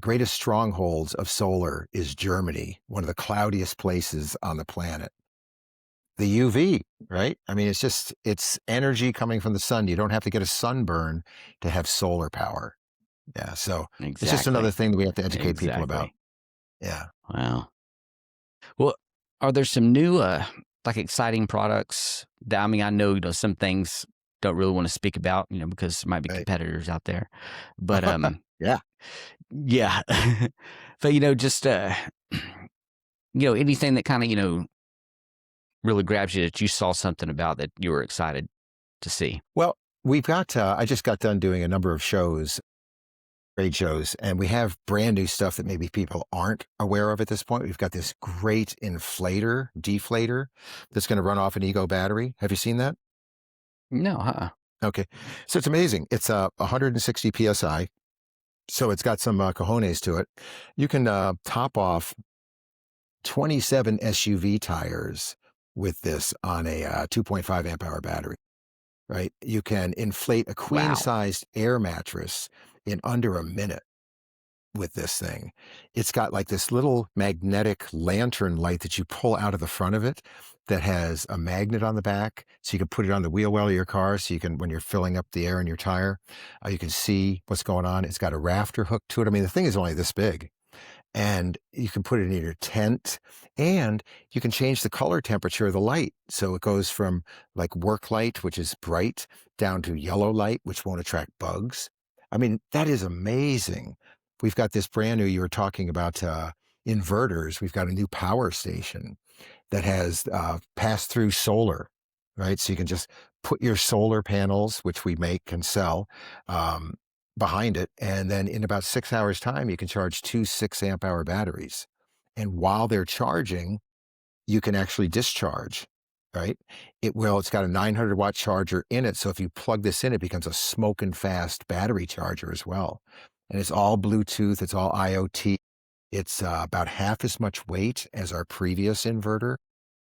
greatest strongholds of solar is Germany, one of the cloudiest places on the planet. The UV, right? I mean, it's energy coming from the sun. You don't have to get a sunburn to have solar power. Yeah. So it's just another Exactly. thing that we have to educate people about. Exactly. Yeah. Wow. Well, are there some new, like exciting products that, I mean, I know, some things don't really want to speak about, because there might be Right. competitors out there, but, Yeah. yeah, but, just, anything that kind of, really grabs you that you saw something about that you were excited to see. Well, we've got, I just got done doing a number of shows, trade shows, and we have brand new stuff that maybe people aren't aware of at this point. We've got this great deflator that's going to run off an ego battery. Have you seen that? No, Okay. So it's amazing. It's 160 PSI. So it's got some cojones to it. You can top off 27 SUV tires with this on a 2.5 amp hour battery, right? You can inflate a queen wow. sized air mattress in under a minute with this thing. It's got like this little magnetic lantern light that you pull out of the front of it that has a magnet on the back. So you can put it on the wheel well of your car. So you can, when you're filling up the air in your tire, you can see what's going on. It's got a rafter hook to it. I mean, the thing is only this big, and you can put it in your tent, and you can change the color temperature of the light. So it goes from like work light, which is bright, down to yellow light, which won't attract bugs. I mean, that is amazing. We've got this brand new, you were talking about inverters. We've got a new power station that has pass-through solar, right? So you can just put your solar panels, which we make and sell, um, behind it, and then in about 6 hours' time, you can charge two 6 amp hour batteries. And while they're charging, you can actually discharge, right? It's got a 900-watt charger in it. So if you plug this in, it becomes a smoking fast battery charger as well. And it's all Bluetooth, it's all IoT. It's about half as much weight as our previous inverter.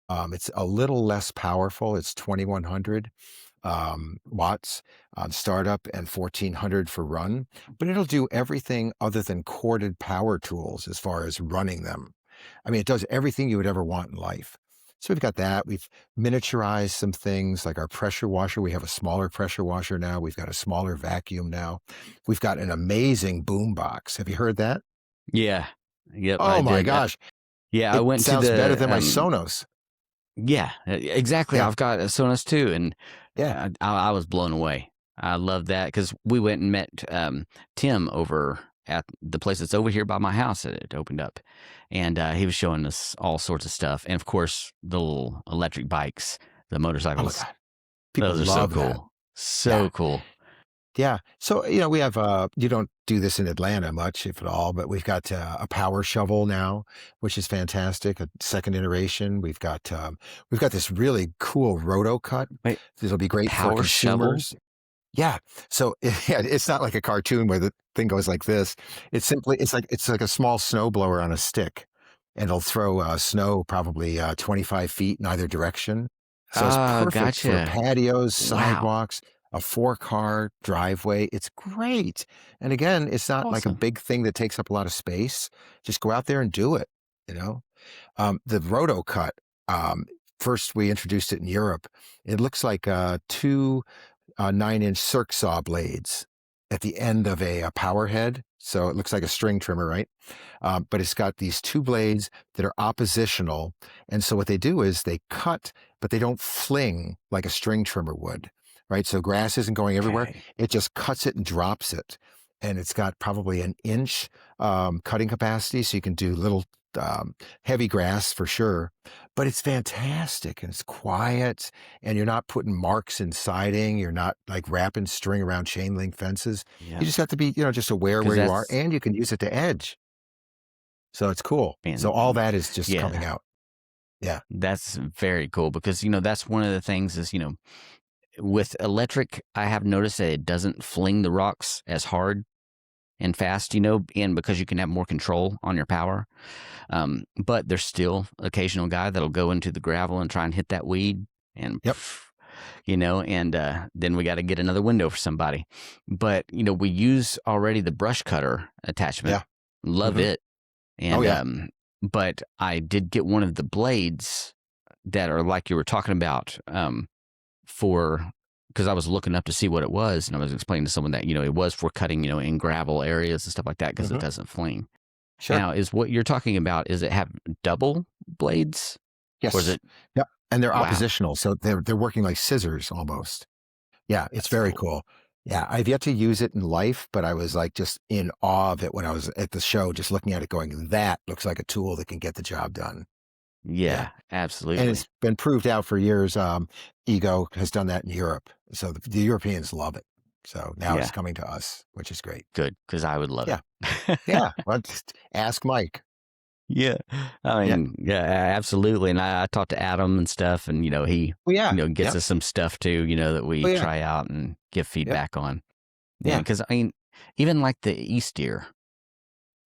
It's a little less powerful. It's 2100 watts on startup and 1400 for run, but it'll do everything other than corded power tools as far as running them. I mean, it does everything you would ever want in life. So we've got that. We've miniaturized some things like our pressure washer. We have a smaller pressure washer now. We've got a smaller vacuum now. We've got an amazing boom box. Have you heard that? Yeah. Yep. I Oh my did. gosh. Yeah. I It went to sounds better the, than my Sonos. yeah, exactly. Yeah. I've got a Sonos too, and Yeah. I was blown away. I love that because we went and met Tim over at the place that's over here by my house that it opened up, and he was showing us all sorts of stuff, and of course the little electric bikes, the Oh my motorcycles. God. People Those are so love that. cool, Yeah. so cool. Yeah. So, we have, you don't do this in Atlanta much, if at all, but we've got a power shovel now, which is fantastic. A second iteration. We've got this really cool roto cut. Wait, This will be a great for power shovel? consumers. Yeah. So yeah, it's not like a cartoon where the thing goes like this. It's like a small snowblower on a stick, and it'll throw snow probably 25 feet in either direction. So it's Oh, perfect for gotcha. patios, Wow. sidewalks, a 4-car driveway. It's great. And again, it's not like a Awesome. big thing that takes up a lot of space. Just go out there and do it. You know, the Roto cut. Um, First, we introduced it in Europe. It looks like two 9-inch circ saw blades at the end of a power head. So it looks like a string trimmer, right? But it's got these two blades that are oppositional. And so what they do is they cut, but they don't fling like a string trimmer would, right? So grass isn't going everywhere. Okay. It just cuts it and drops it. And it's got probably an inch cutting capacity. So you can do little heavy grass for sure. But it's fantastic and it's quiet and you're not putting marks in siding. You're not like wrapping string around chain link fences. You Yeah. just have to be, just aware Because where you are that's and you can use it to edge. So it's cool. So and all that is just coming yeah, out. Yeah. that's very cool because, that's one of the things is, with electric, I have noticed that it doesn't fling the rocks as hard and fast, and because you can have more control on your power. But there's still occasional guy that'll go into the gravel and try and hit that weed and, Yep. and then we got to get another window for somebody. But, we use already the brush cutter attachment. Yeah. Love Hmm. it. Oh, And, yeah. but I did get one of the blades that are like you were talking about, for, because I was looking up to see what it was, and I was explaining to someone that, it was for cutting, in gravel areas and stuff like that because it Hmm. doesn't fling. Sure. Now, is what you're talking about, is it have double blades or is Yes. it, Yep. And they're wow, oppositional. So they're working like scissors almost. Yeah. It's that's very cool. cool. Yeah. I've yet to use it in life, but I was like just in awe of it when I was at the show, just looking at it going, that looks like a tool that can get the job done. Yeah. Yeah, And absolutely. it's been proved out for years. Ego has done that in Europe. So the Europeans love it. So now it's Yeah, coming to us, which is great. good, because I would love Yeah. it. Yeah. Well, just ask Mike. Yeah. I Yeah. mean, yeah, absolutely. And I talked to Adam and stuff, and, he, Oh, yeah. gets Yep. us some stuff too, that Oh, we yeah. try out and give Yep. feedback on. Yeah, Yeah. because I mean, even like the E-steer,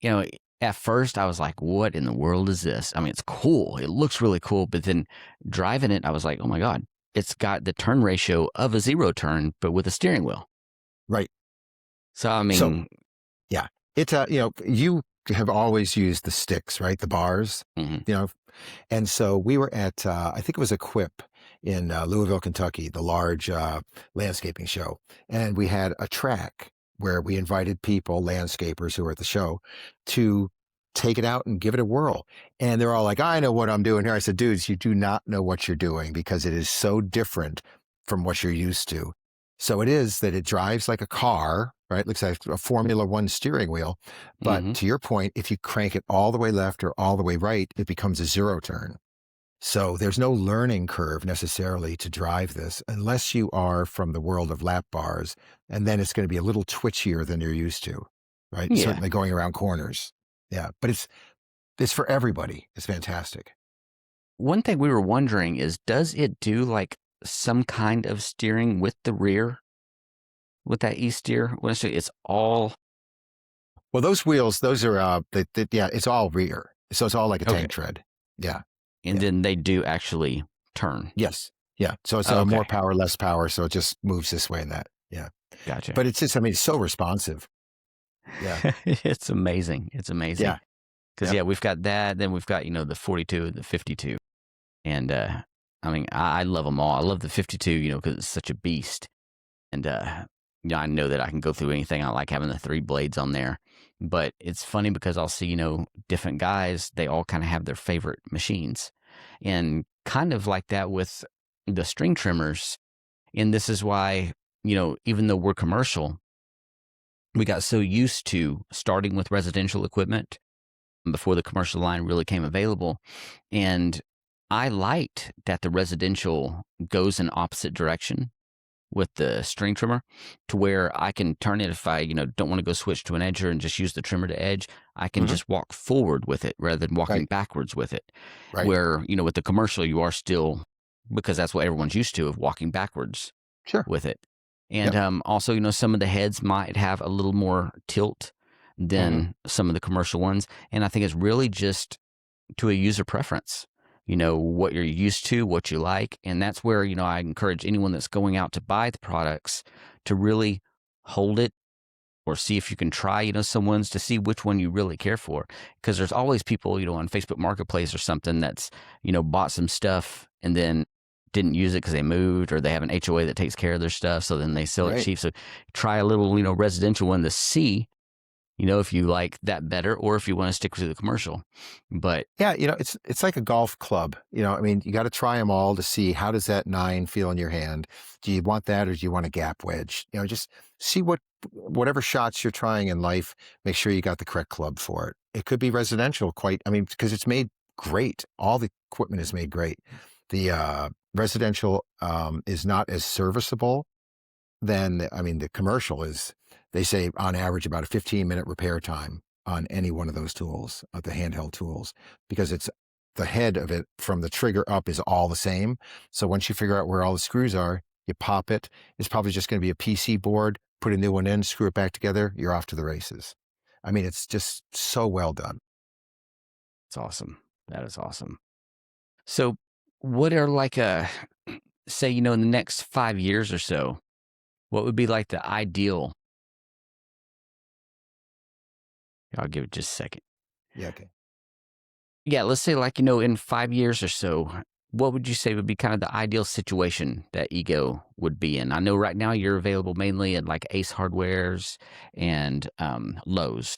you know, at first I was like, what in the world is this? I mean, it's cool. It looks really cool. But then driving it, I was like, oh my God, it's got the turn ratio of a zero turn, but with a steering wheel. Right. So, I So, mean, yeah, it's you have always used the sticks, right? The bars, mhm. you know, and so we were at, I think it was a Quip in Louisville, Kentucky, the large landscaping show. And we had a track where we invited people, landscapers who were at the show, to take it out and give it a whirl. And they're all like, I know what I'm doing here. I said, dudes, you do not know what you're doing because it is so different from what you're used to. So it is that it drives like a car, right? Looks like a Formula One steering wheel. But Hmm. to your point, if you crank it all the way left or all the way right, it becomes a zero turn. So there's no learning curve necessarily to drive this unless you are from the world of lap bars. And then it's going to be a little twitchier than you're used to, right? Yeah. Certainly going around corners. Yeah. But it's for everybody. It's fantastic. One thing we were wondering is, does it do like some kind of steering with the rear with that E-steer? When it's all Well, those wheels, those are, yeah, it's all rear. So it's all like a okay. tank tread. Yeah. And Yeah. then they do actually turn. Yes. Yeah. So it's more Okay. power, less power. So it just moves this way and that. Yeah. Gotcha. But it's just, I mean, it's so responsive. Yeah. It's amazing. It's Yeah. amazing. Because, Yep. yeah, we've got that. Then we've got, the 42 and the 52. And, I mean, I love them all. I love the 52, because it's such a beast. And, I know that I can go through anything. I like having the three blades on there. But it's funny because I'll see, different guys, they all kind of have their favorite machines. And kind of like that with the string trimmers. And this is why, even though we're commercial, we got so used to starting with residential equipment before the commercial line really came available. And I liked that the residential goes in opposite direction with the string trimmer to where I can turn it if I, don't want to go switch to an edger and just use the trimmer to edge. I can Hmm. just walk forward with it rather than walking Right. backwards with it. Right. Where, with the commercial, you are still, because that's what everyone's used to, of walking backwards Sure. with it. And Yep. also, some of the heads might have a little more tilt Hmm. than some of the commercial ones. And I think it's really just to a user preference, what you're used to, what you like. And that's where, I encourage anyone that's going out to buy the products to really hold it or see if you can try, some ones to see which one you really care for. Because there's always people, on Facebook Marketplace or something that's, bought some stuff and then didn't use it because they moved or they have an HOA that takes care of their stuff. So then they sell it Right. cheap. So try a little, residential one to see, if you like that better or if you want to stick to the commercial. But Yeah, it's like a golf club. I mean, you got to try them all to see how does that nine feel in your hand. Do you want that or do you want a gap wedge? Just see whatever shots you're trying in life. Make sure you got the correct club for it. It could be residential, I mean, because it's made great. All the equipment is made great. The residential is not as serviceable then I mean, the commercial is, they say on average about a 15-minute repair time on any one of those tools, the handheld tools, because it's the head of it from the trigger up is all the same. So once you figure out where all the screws are, you pop it. It's probably just going to be a PC board, put a new one in, screw it back together. You're off to the races. I mean, it's just so well done. it's awesome. That is awesome. So what are like say, in the next 5 years or so, what would be like the ideal? I'll give it just a second. Yeah. Okay. Yeah, let's say like, in 5 years or so, what would you say would be kind of the ideal situation that Ego would be in? I know right now you're available mainly at like Ace Hardwares and Lowe's.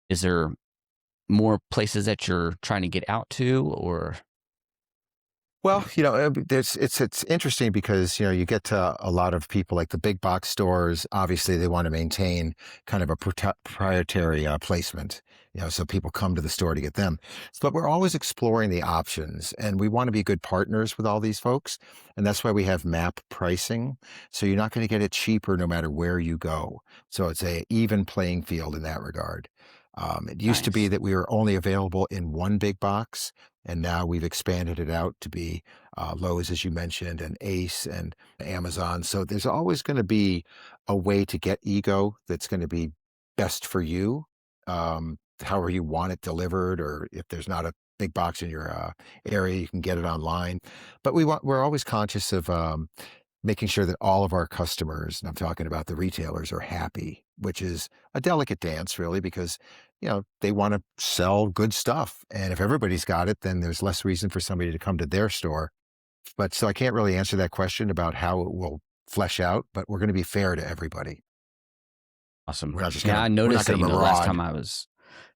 Is there more places that you're trying to get out to or? Well, it's interesting because you get to a lot of people like the big box stores. Obviously, they want to maintain kind of a proprietary placement. So people come to the store to get them. But we're always exploring the options, and we want to be good partners with all these folks, and that's why we have MAP pricing. So you're not going to get it cheaper no matter where you go. So it's a even playing field in that regard. It used to be Nice. that we were only available in one big box. And now we've expanded it out to be Lowe's, as you mentioned, and Ace and Amazon. So there's always going to be a way to get Ego that's going to be best for you, however you want it delivered, or if there's not a big box in your area, you can get it online. But we're always conscious of making sure that all of our customers, and I'm talking about the retailers, are happy, which is a delicate dance, really, because they want to sell good stuff. And if everybody's got it, then there's less reason for somebody to come to their store. But so I can't really answer that question about how it will flesh out, but we're going to be fair to everybody. Awesome. We're not just Yeah, going to, I we're not noticed that, going to last time maraud. I was,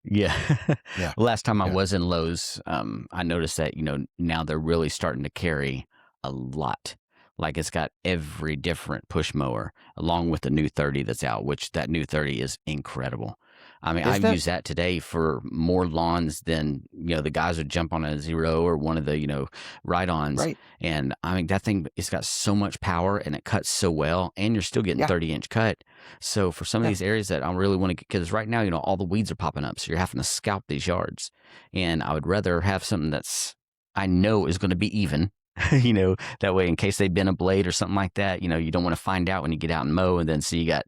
yeah, Yeah. last time I Yeah. was in Lowe's, I noticed that, now they're really starting to carry a lot. Like it's got every different push mower along with the new 30 that's out, which that new 30 is incredible. I mean, Isn't I've that used that today for more lawns than, the guys would jump on a Zero or one of the, ride-ons. right? And I mean, that thing, it's got so much power and it cuts so well and you're still getting Yeah. 30-inch cut. So for some of Yeah. these areas that I really want to get, because right now, all the weeds are popping up. So you're having to scalp these yards. And I would rather have something that's, I know is going to be even, that way in case they bend a blade or something like that, you don't want to find out when you get out and mow and then see you got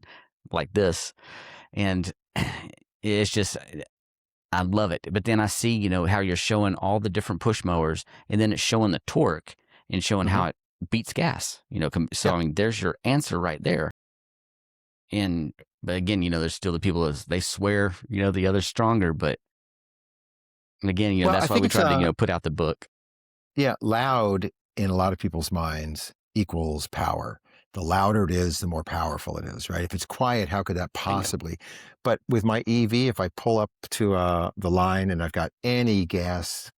like this. And it's just, I love it. But then I see, how you're showing all the different push mowers and then it's showing the torque and showing Hmm. how it beats gas, so Yeah. I mean, there's your answer right there. And, but again, there's still the people as they swear, the other's stronger. But again, Well, I that's why think we it's tried to, put out the book. yeah, loud in a lot of people's minds equals power. The louder it is, the more powerful it is, right? If it's quiet, how could that Bingo. possibly? But with my EV, if I pull up to the line and I've got any gas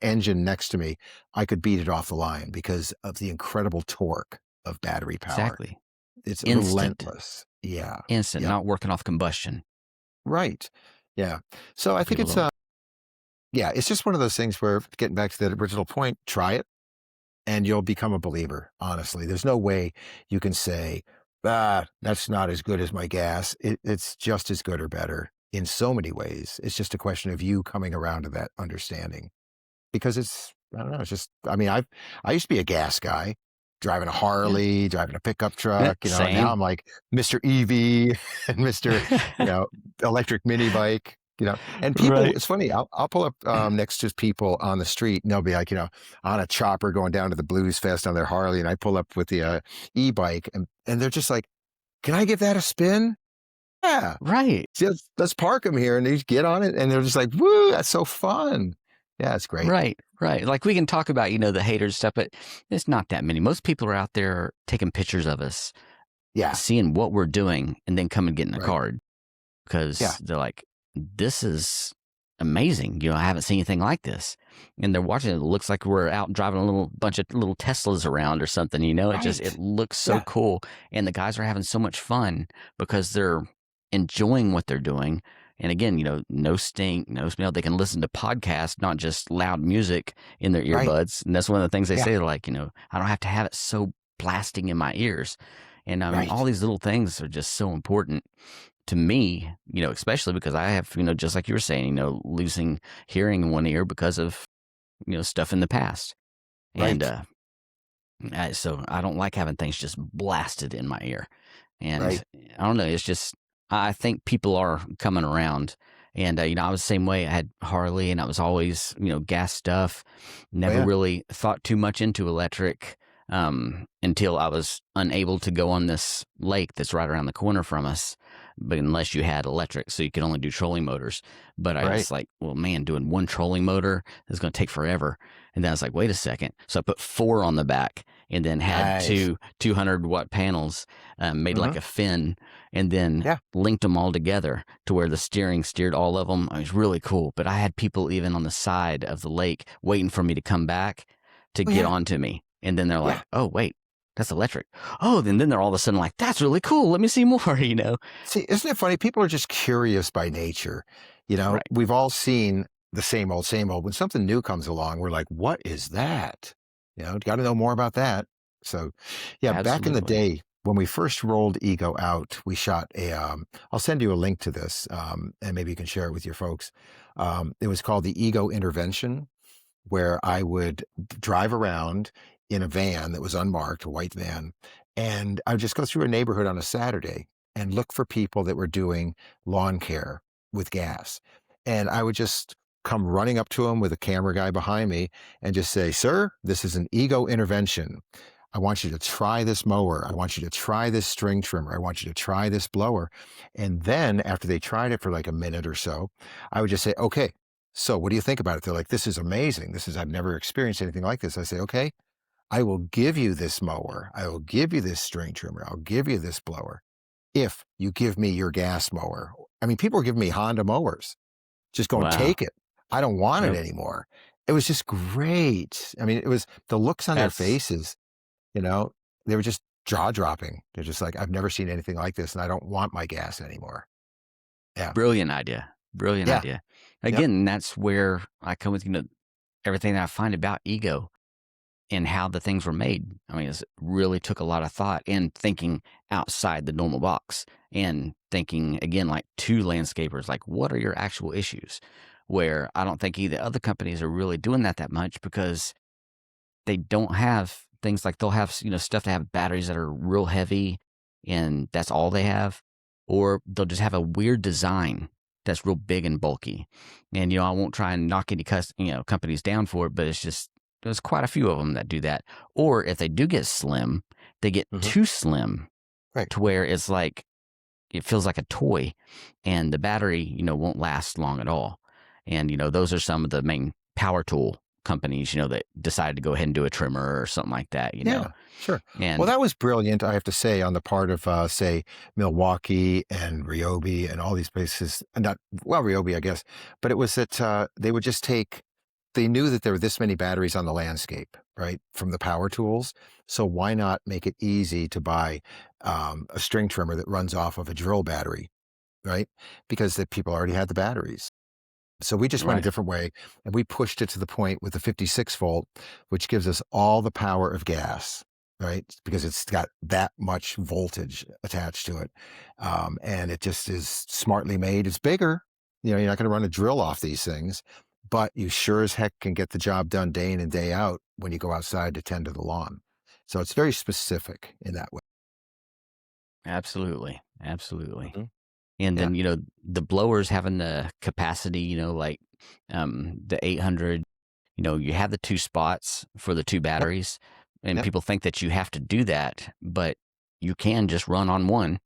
engine next to me, I could beat it off the line because of the incredible torque of battery power. Exactly. It's Instant, relentless. Yeah. instant, Yep. not working off combustion. Right. Yeah. So I think People it's don't. yeah, it's just one of those things where getting back to that original point, try it and you'll become a believer. Honestly, there's no way you can say, that's not as good as my gas. It's just as good or better in so many ways. It's just a question of you coming around to that understanding because I don't know, it's just, I mean, I used to be a gas guy. driving a Yeah. Harley, driving a pickup truck, and now Same. I'm like Mr. EV and Mr. you know, electric mini bike. And people, Right. it's funny. I'll pull up next to people on the street, and they'll be like, on a chopper going down to the Blues Fest on their Harley, and I pull up with the e-bike, and they're just like, "Can I give that a spin?" Yeah, Right. just let's park them here, and they just get on it, and they're just like, "Woo, that's so fun!" Yeah, it's great. Right. Right. Like we can talk about, the haters stuff, but it's not that many. Most people are out there taking pictures of us, Yeah, seeing what we're doing, and then come and getting a right. card Yeah, because they're like, this is amazing. I haven't seen anything like this. And they're watching it. It looks like we're out driving a little bunch of little Teslas around or something, it right. looks so Yeah, cool. And the guys are having so much fun because they're enjoying what they're doing. And again, no stink, no smell. They can listen to podcasts, not just loud music in their right. earbuds. And that's one of the things they Yeah, say, like, I don't have to have it so blasting in my ears. And I mean, all right. these little things are just so important to me, especially because I have, just like you were saying, losing hearing in one ear because of, stuff in the past. And Right. so I don't like having things just blasted in my ear. And Right. I don't know, it's just, I think people are coming around. And, I was the same way. I had Harley and I was always, gas stuff, Oh, never yeah. really thought too much into electric until I was unable to go on this lake that's right around the corner from us. But unless you had electric, so you could only do trolling motors. But I Right. was like, well, man, doing one trolling motor is going to take forever. And then I was like, wait a second. So I put 4 on the back and then had Nice. 200-watt panels, made Hmm. like a fin, and then Yeah. linked them all together to where the steering steered all of them. It was really cool. But I had people even on the side of the lake waiting for me to come back to Oh, get yeah. onto me. And then they're Yeah. like, oh, wait, that's electric. Oh, then they're all of a sudden like, that's really cool. Let me see more. See, isn't it funny? People are just curious by nature. Right. We've all seen the same old, same old. When something new comes along, we're like, what is that? Got to know more about that. So, yeah, back in the Absolutely. day when we first rolled Ego out, we shot I'll send you a link to this, and maybe you can share it with your folks. It was called the Ego Intervention, where I would drive around in a van that was unmarked, a white van, and I would just go through a neighborhood on a Saturday and look for people that were doing lawn care with gas. And I would just come running up to them with a camera guy behind me and just say, "Sir, this is an ego intervention. I want you to try this mower. I want you to try this string trimmer. I want you to try this blower." And then after they tried it for like a minute or so, I would just say, "Okay, so what do you think about it?" They're like, "This is amazing. I've never experienced anything like this." I say, "Okay, I will give you this mower. I will give you this string trimmer. I'll give you this blower if you give me your gas mower." I mean, people were giving me Honda mowers, just going, Wow. "Take it. I don't want it Yep. anymore." It was just great. I mean, it was the looks on their That's faces, you know, they were just jaw dropping. They're just like, "I've never seen anything like this, and I don't want my gas anymore." Yeah. brilliant idea. Brilliant Yeah. idea. Yep. Again, that's where I come with, everything that I find about ego and how the things were made. I mean, it really took a lot of thought and thinking outside the normal box and thinking again, like two landscapers, like what are your actual issues? Where I don't think either other companies are really doing that much because they don't have things like they'll have, stuff to have batteries that are real heavy and that's all they have. Or they'll just have a weird design that's real big and bulky. And, I won't try and knock any companies down for it, but it's just, there's quite a few of them that do that. Or if they do get slim, they get Hmm. too slim Right. to where it's like, it feels like a toy and the battery, won't last long at all. And, those are some of the main power tool companies, that decided to go ahead and do a trimmer or something like that. Yeah, sure. Well, And that was brilliant, I have to say, on the part of, say, Milwaukee and Ryobi and all these places. Not well, Ryobi, I guess, but it was that they would just take. They knew that there were this many batteries on the landscape, right, from the power tools. So why not make it easy to buy a string trimmer that runs off of a drill battery, right? Because the people already had the batteries. So we just went a right, different way and we pushed it to the point with the 56 volt, which gives us all the power of gas, right? Because it's got that much voltage attached to it. And it just is smartly made. It's bigger. You're not going to run a drill off these things, but you sure as heck can get the job done day in and day out when you go outside to tend to the lawn. So it's very specific in that way. Absolutely. Absolutely. Mhm. And Yeah. then, the blowers having the capacity, like the 800, you have the two spots for the two Yep. batteries. And Yep. people think that you have to do that, but you can just run on one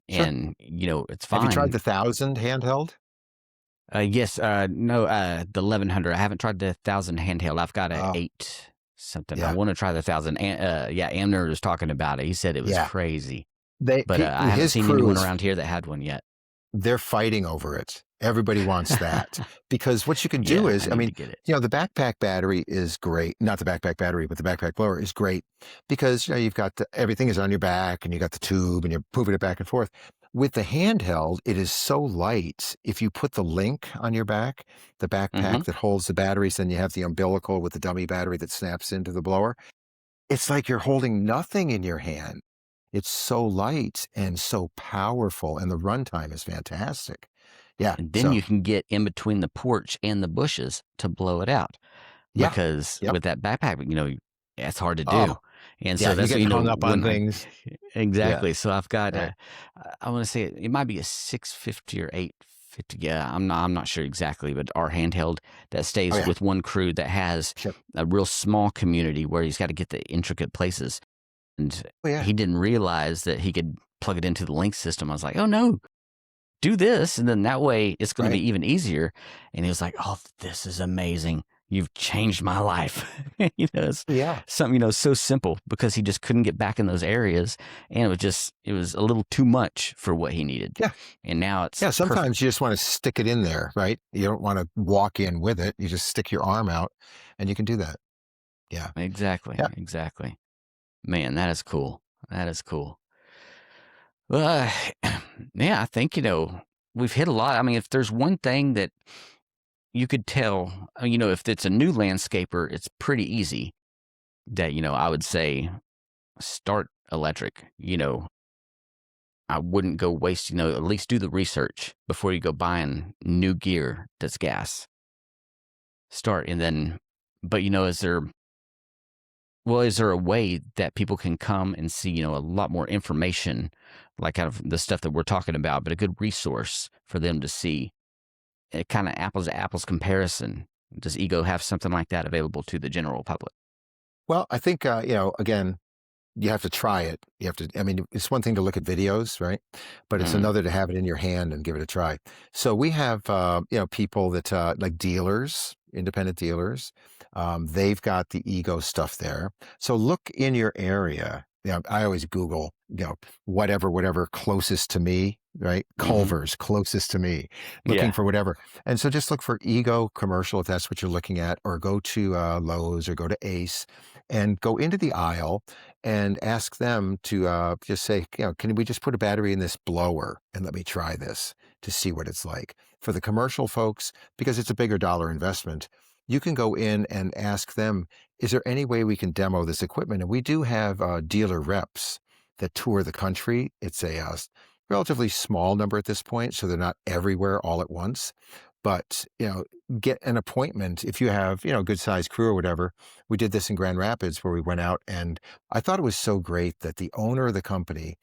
Sure. and, it's Have you tried fine. the 1,000 handheld? Yes, no, the 1100. I haven't tried the 1000 handheld. I've got a Oh, 8 something. I yeah. want to try the 1000. Yeah, Amner was talking about it. He said it was Yeah. crazy, They but I haven't his seen crew anyone is around here that had one yet. they're fighting over it. Everybody wants that because what you can do Yeah, I is, I need mean, to get it. the backpack battery is great. Not the backpack battery, but the backpack blower is great because you've got everything is on your back and you got the tube and you're moving it back and forth. With the handheld, it is so light. If you put the link on your back, the Hmm. backpack that holds the batteries, then you have the umbilical with the dummy battery that snaps into the blower. It's like you're holding nothing in your hand. It's so light and so powerful, and the runtime is fantastic. Yeah, And then so you can get in between the porch and the bushes to blow it out yeah, because yep. with that backpack, it's hard to do. Oh, And yeah, so you that's, get hung up on when I, things. Yeah, exactly. So I've got right. I want to say it might be a 650 or 850. Yeah, I'm not sure exactly, but our handheld that Oh, stays yeah, with one crew that has sure. a real small community where he's got to get the intricate places. And Oh, yeah, he didn't realize that he could plug it into the link system. I was like, oh no, do this. And then that way it's going to right. be even easier. And he was like, oh, this is amazing. You've changed my life. It's Yeah, something, so simple because he just couldn't get back in those areas. And it was a little too much for what he needed. yeah, And now it's yeah, perfect. sometimes you just wanna stick it in there, right? You don't wanna walk in with it. You just stick your arm out, and you can do that. Yeah, Exactly. yeah. Exactly. Man, that is cool. That is cool. Well, yeah, I think, we've hit a lot. I mean, if there's one thing that you could tell, if it's a new landscaper, it's pretty easy that, I would say start electric. I wouldn't go waste, at least do the research before you go buying new gear that's gas. Start and then, but, is there a way that people can come and see, a lot more information, like kind of the stuff that we're talking about, but a good resource for them to see a kind of apples to apples comparison? Does Ego have something like that available to the general public? Well, I think, again, you have to try it. You have to, I mean, it's one thing to look at videos, right? But it's Mm, another to have it in your hand and give it a try. So we have, people that, like dealers, independent dealers, they've got the ego stuff there. So look in your area. I always Google, whatever closest to me, right? hmm. Culver's closest to me, looking Yeah. for whatever. And so just look for ego commercial if that's what you're looking at, or go to Lowe's or go to Ace and go into the aisle and ask them to just say, can we just put a battery in this blower and let me try this to see what it's like? For the commercial folks, because it's a bigger dollar investment, you can go in and ask them, is there any way we can demo this equipment? And we do have dealer reps that tour the country. It's a relatively small number at this point, so they're not everywhere all at once. But, get an appointment if you have, a good sized crew or whatever. We did this in Grand Rapids where we went out, and I thought it was so great that the owner of the company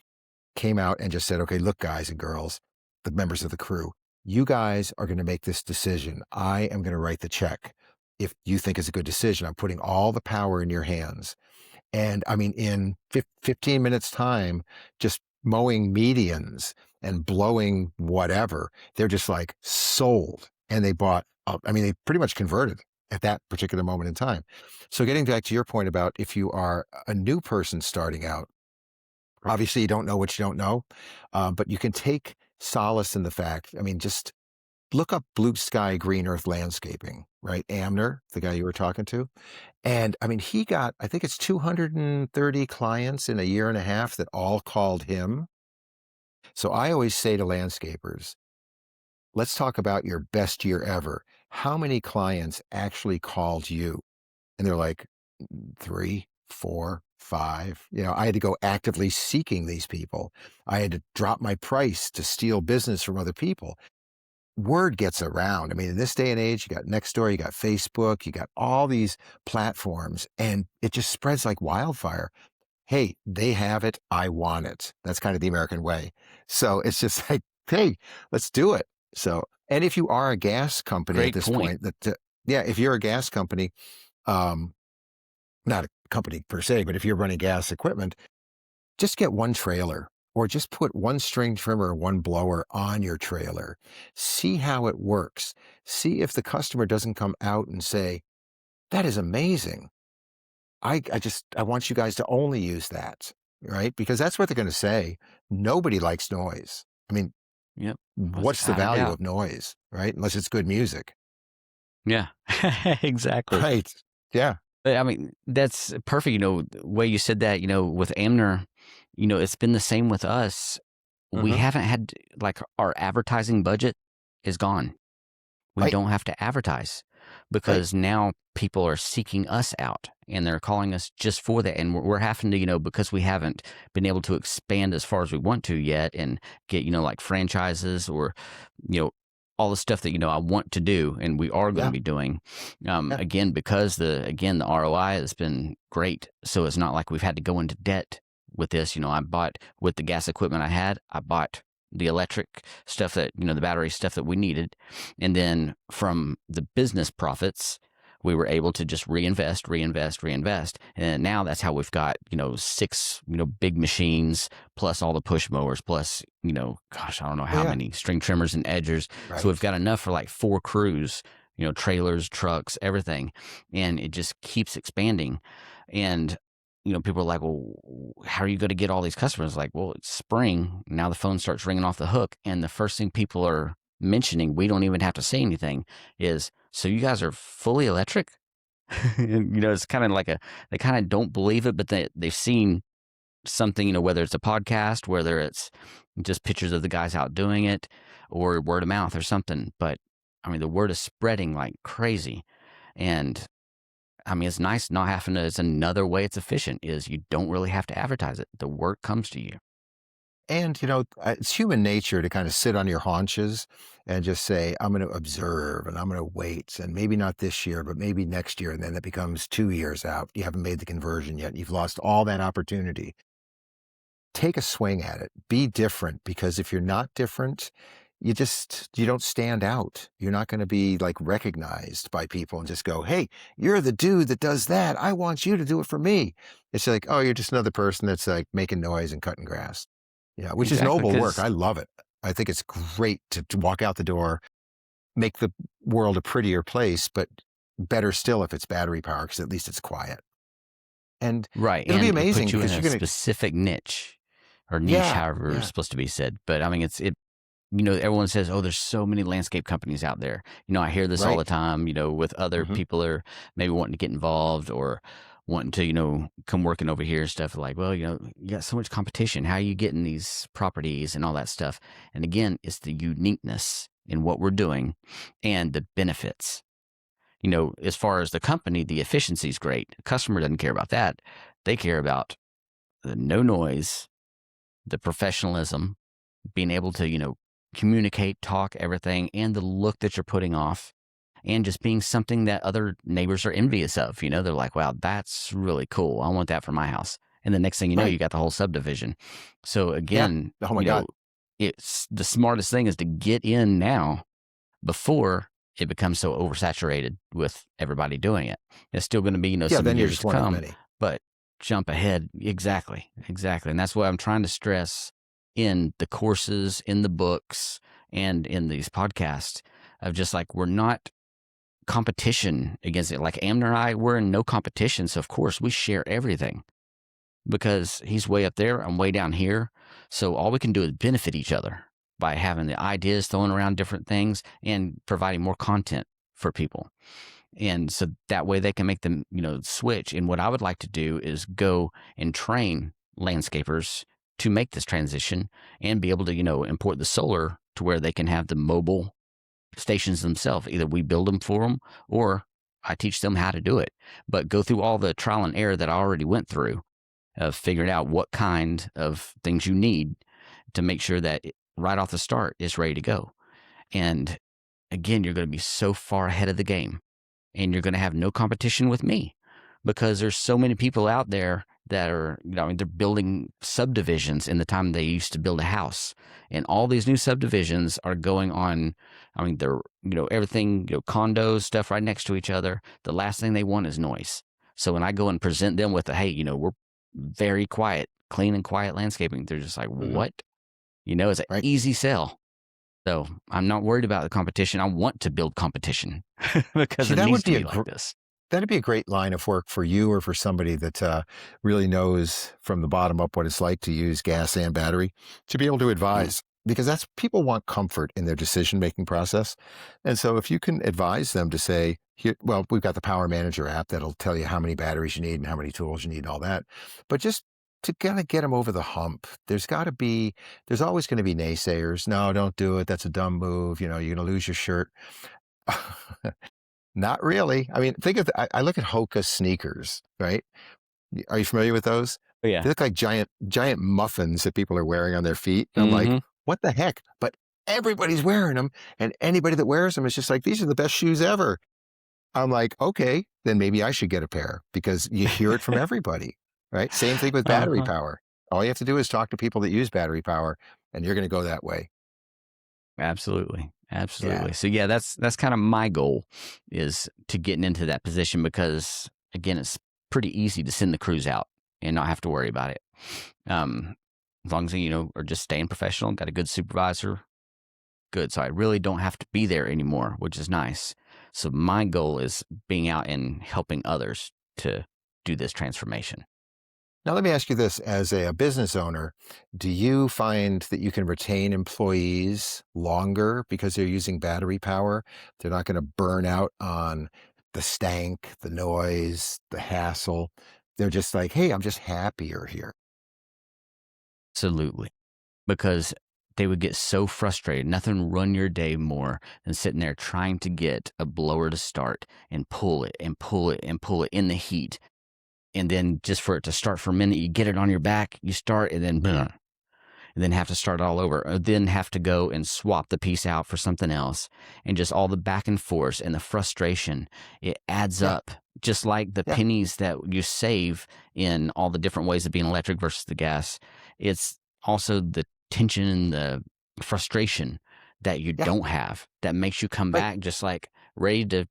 came out and just said, okay, look, guys and girls, the members of the crew, you guys are going to make this decision. I am going to write the check. If you think it's a good decision, I'm putting all the power in your hands. And I mean, in 15 minutes time, just mowing medians and blowing whatever, they're just like sold. And they bought, I mean, they pretty much converted at that particular moment in time. So getting back to your point about if you are a new person starting out, obviously you don't know what you don't know, but you can take solace in the fact, I mean, just look up blue sky, green earth landscaping, right? Amner, the guy you were talking to. And I mean, he got, I think it's 230 clients in a year and a half that all called him. So I always say to landscapers, let's talk about your best year ever. How many clients actually called you? And they're like, three, four, five. I had to go actively seeking these people. I had to drop my price to steal business from other people. word gets around. I mean, in this day and age, you got Nextdoor, you got Facebook, you got all these platforms, and it just spreads like wildfire. Hey, they have it. I want it. That's kind of the American way. So it's just like, hey, let's do it. So, and if you are a gas company at Great this point. point, yeah, if you're a gas company, um, not a company per se, but if you're running gas equipment, just get one trailer or just put one string trimmer, one blower on your trailer. See how it works. See if the customer doesn't come out and say, that is amazing. I want you guys to only use that, right? Because that's what they're going to say. Nobody likes noise. I mean, Yep. what's the Without a value doubt. of noise, right? Unless it's good music. Yeah. Exactly. Right. Yeah. I mean, that's perfect. The way you said that, with Amner, it's been the same with us. We Hmm. haven't had, like, our advertising budget is gone. We Right. don't have to advertise Right. because now people are seeking us out and they're calling us just for that. And we're having to, because we haven't been able to expand as far as we want to yet and get, like franchises or, you know, all the stuff that, I want to do and we are going to Yeah. be doing. Yeah. Again, because the ROI has been great. So it's not like we've had to go into debt with this. I bought with the gas equipment I bought the electric stuff that, the battery stuff that we needed. And then from the business profits, we were able to just reinvest, reinvest, reinvest. And now that's how we've got, 6, big machines plus all the push mowers plus, gosh, I don't know Oh, how yeah. many string trimmers and edgers. So we've Right. got enough for like 4 crews, trailers, trucks, everything. And it just keeps expanding. And people are like, well, how are you going to get all these customers? Like, well, it's spring. Now the phone starts ringing off the hook. And the first thing people are mentioning, we don't even have to say anything, is, so you guys are fully electric? And, it's kind of like they kind of don't believe it, but they've seen something, whether it's a podcast, whether it's just pictures of the guys out doing it or word of mouth or something. But I mean, the word is spreading like crazy. And I mean, it's nice not having to, it's another way it's efficient is you don't really have to advertise it. The work comes to you. And, it's human nature to kind of sit on your haunches and just say, I'm going to observe and I'm going to wait. And maybe not this year, but maybe next year. And then it becomes 2 years out. You haven't made the conversion yet. You've lost all that opportunity. Take a swing at it. Be different, because if you're not different, you don't stand out. You're not going to be like recognized by people and just go, hey, you're the dude that does that. I want you to do it for me. It's like, oh, you're just another person that's like making noise and cutting grass. Yeah, which is Exactly. noble work. Because, I love it. I think it's great to walk out the door, make the world a prettier place, but better still if it's battery power, because at least it's quiet. And right. it'll be And it amazing puts you in because a you're going to, specific niche or niche, yeah, however it's yeah, supposed to be said. But I mean, everyone says, oh, there's so many landscape companies out there. I hear this all the right. time, with other Hmm. people that are maybe wanting to get involved or wanting to, come working over here and stuff like, well, you got so much competition. How are you getting these properties and all that stuff? And again, it's the uniqueness in what we're doing and the benefits. As far as the company, the efficiency is great. The customer doesn't care about that. They care about the no noise, the professionalism, being able to, communicate, talk, everything, and the look that you're putting off, and just being something that other neighbors are envious of. They're like, wow, that's really cool. I want that for my house. And the next thing you know, Right. you got the whole subdivision. So Yeah. again, Oh my God. it's the smartest thing is to get in now before it becomes so oversaturated with everybody doing it. It's still going to be, Yeah. some Then you're years just to one of come, many. but jump ahead. Exactly. Exactly. And that's what I'm trying to stress in the courses, in the books, and in these podcasts of just like, we're not competition against it. Like Amner and I, we're in no competition. So of course we share everything because he's way up there, I'm way down here. So all we can do is benefit each other by having the ideas, throwing around different things, and providing more content for people. And so that way they can make them, switch. And what I would like to do is go and train landscapers to make this transition and be able to, import the solar to where they can have the mobile stations themselves. Either we build them for them or I teach them how to do it, but go through all the trial and error that I already went through of figuring out what kind of things you need to make sure that right off the start it's ready to go. And again, you're going to be so far ahead of the game, and you're going to have no competition with me because there's so many people out there that are, I mean, they're building subdivisions in the time they used to build a house. And all these new subdivisions are going on. I mean, they're, everything, condos, stuff right next to each other. The last thing they want is noise. So when I go and present them with hey, we're very quiet, clean and quiet landscaping, they're just like, Hmm. what? It's an Right. easy sell. So I'm not worried about the competition. I want to build competition because See, it needs to be like this. that'd be a great line of work for you or for somebody that really knows from the bottom up what it's like to use gas and battery to be able to Mm, advise, because that's people want comfort in their decision making process. And so if you can advise them to say, here, well, we've got the Power Manager app that'll tell you how many batteries you need and how many tools you need and all that. But just to kind of get them over the hump, there's always going to be naysayers. No, don't do it. That's a dumb move. You're going to lose your shirt. Not really. I mean, think of I look at Hoka sneakers, right? Are you familiar with those? but yeah. They look like giant muffins that people are wearing on their feet. And I'm like, Hmm. what the heck? But everybody's wearing them, and anybody that wears them is just like, these are the best shoes ever. I'm like, okay, then maybe I should get a pair because you hear it from everybody, right? Same thing with battery Uh-huh. power. All you have to do is talk to people that use battery power, and you're going to go that way. Absolutely. Yeah. Absolutely. So yeah, that's kind of my goal is to getting into that position because again, it's pretty easy to send the crews out and not have to worry about it. Um, as long as are just staying professional, got a good supervisor, good. So I really don't have to be there anymore, which is nice. So my goal is being out and helping others to do this transformation. Now, let me ask you this. As a business owner, do you find that you can retain employees longer because they're using battery power? They're not going to burn out on the stank, the noise, the hassle. They're just like, hey, I'm just happier here. Absolutely. Because they would get so frustrated. Nothing run your day more than sitting there trying to get a blower to start and pull it and pull it and pull it in the heat. And then just for it to start for a minute, you get it on your back, you start, and then and then have to start all over, or then have to go and swap the piece out for something else. And just all the back and forth and the frustration, it adds Yeah. up. Just like the Yeah. pennies that you save in all the different ways of being electric versus the gas, it's also the tension and the frustration that you Yeah. don't have that makes you come Right. back just like ready to,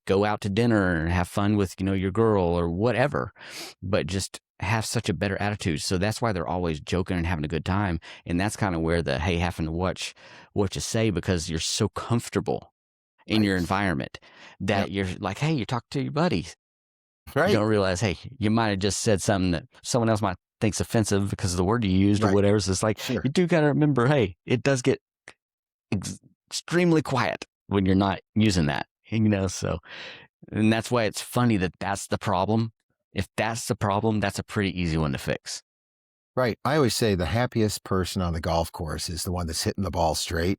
go out to dinner and have fun with, your girl or whatever, but just have such a better attitude. So that's why they're always joking and having a good time. And that's kind of where the hey, having to watch what you say because you're so comfortable in your Right. environment Yep. that you're like, hey, you're talking to your buddies. You Right. don't realize, hey, you might have just said something that someone else might think's offensive because of the word you used or Right. whatever. So it's like Sure. you do got to remember, hey, it does get extremely quiet when you're not using that. So and that's why it's funny that that's the problem. If that's the problem, that's a pretty easy one to fix. Right. I always say the happiest person on the golf course is the one that's hitting the ball straight,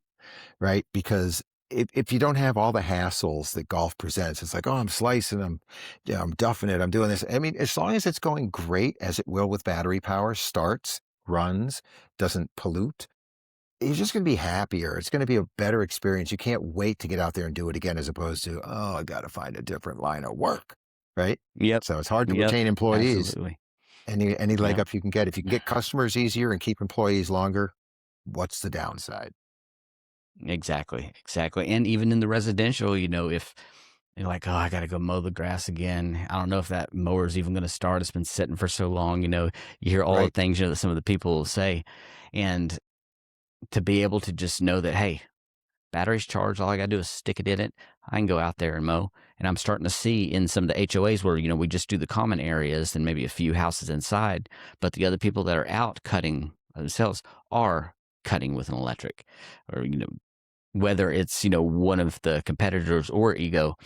right? Because if you don't have all the hassles that golf presents, it's like, oh, I'm slicing, I'm duffing it, I'm doing this. I mean, as long as it's going great, as it will with battery power, starts, runs, doesn't pollute, you're just going to be happier. It's going to be a better experience. You can't wait to get out there and do it again, as opposed to, oh, I got to find a different line of work, right? Yep. So it's hard to Yep. retain employees. Absolutely. Any leg Yep. up you can get. If you can get customers easier and keep employees longer, what's the downside? Exactly. Exactly. And even in the residential, if you're like, oh, I got to go mow the grass again. I don't know if that mower is even going to start. It's been sitting for so long. You hear all the Right. things, that some of the people will say. And to be able to just know that, hey, battery's charged. All I got to do is stick it in it. I can go out there and mow. And I'm starting to see in some of the HOAs where, we just do the common areas and maybe a few houses inside, but the other people that are out cutting themselves are cutting with an electric or, whether it's, one of the competitors or Ego,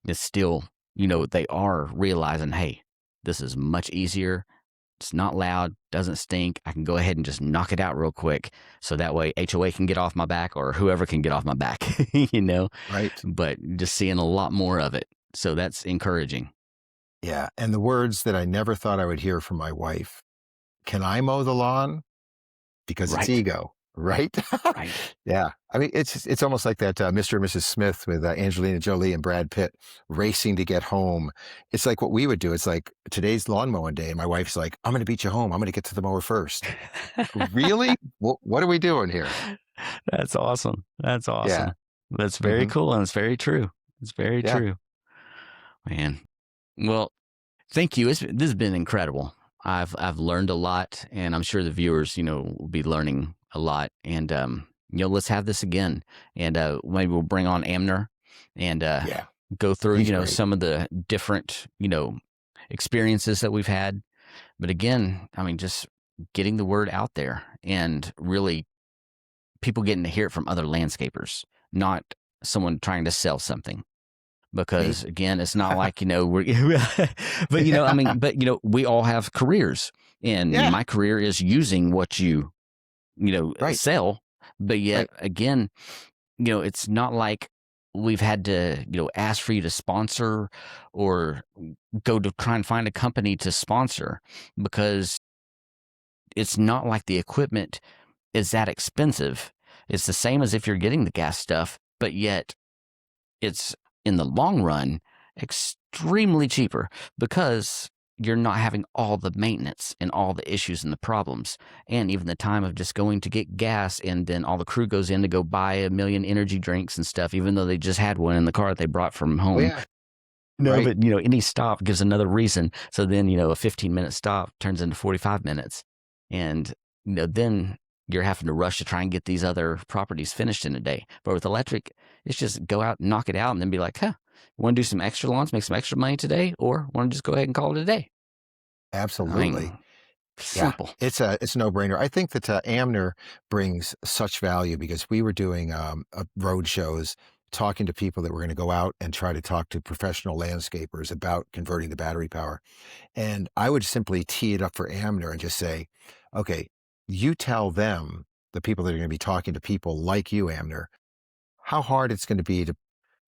it's still, they are realizing, hey, this is much easier. It's not loud, doesn't stink. I can go ahead and just knock it out real quick. So that way HOA can get off my back or whoever can get off my back, Right. but just seeing a lot more of it. So that's encouraging. Yeah. And the words that I never thought I would hear from my wife, can I mow the lawn? Because it's Right. ego. Right? Right. Yeah. I mean, it's almost like that Mr. and Mrs. Smith with Angelina Jolie and Brad Pitt racing to get home. It's like what we would do. It's like today's lawn mowing day, and my wife's like, "I'm going to beat you home. I'm going to get to the mower first." Really? What are we doing here? That's awesome. That's Yeah. awesome. That's very Hmm. cool, and it's very true. It's very Yeah. true, man. Well, thank you. This has been incredible. I've learned a lot, and I'm sure the viewers, will be learning a lot. And let's have this again, and maybe we'll bring on Amner and Yeah. go through, He's great. some of the different, experiences that we've had. But again, I mean, just getting the word out there and really people getting to hear it from other landscapers, not someone trying to sell something. Me. Because again, it's not like, we're, but, I Yeah. mean, but, we all have careers, and Yeah. my career is using what Right. sell. But yet Right. again, it's not like we've had to, ask for you to sponsor or go to try and find a company to sponsor, because it's not like the equipment is that expensive. It's the same as if you're getting the gas stuff, but yet it's in the long run extremely cheaper, because you're not having all the maintenance and all the issues and the problems, and even the time of just going to get gas, and then all the crew goes in to go buy a million energy drinks and stuff, even though they just had one in the car that they brought from Oh home. yeah. No, Right. but any stop gives another reason. So then, a 15-minute stop turns into 45 minutes. And, then you're having to rush to try and get these other properties finished in a day. But with electric, it's just go out, knock it out, and then be like, huh, want to do some extra lawns, make some extra money today, or want to just go ahead and call it a day? I Absolutely. mean, Yeah, simple. it's a no-brainer. I think that Amner brings such value because we were doing road shows, talking to people that were going to go out and try to talk to professional landscapers about converting to battery power. And I would simply tee it up for Amner and just say, okay, you tell them, the people that are going to be talking to people like you, Amner, how hard it's going to be to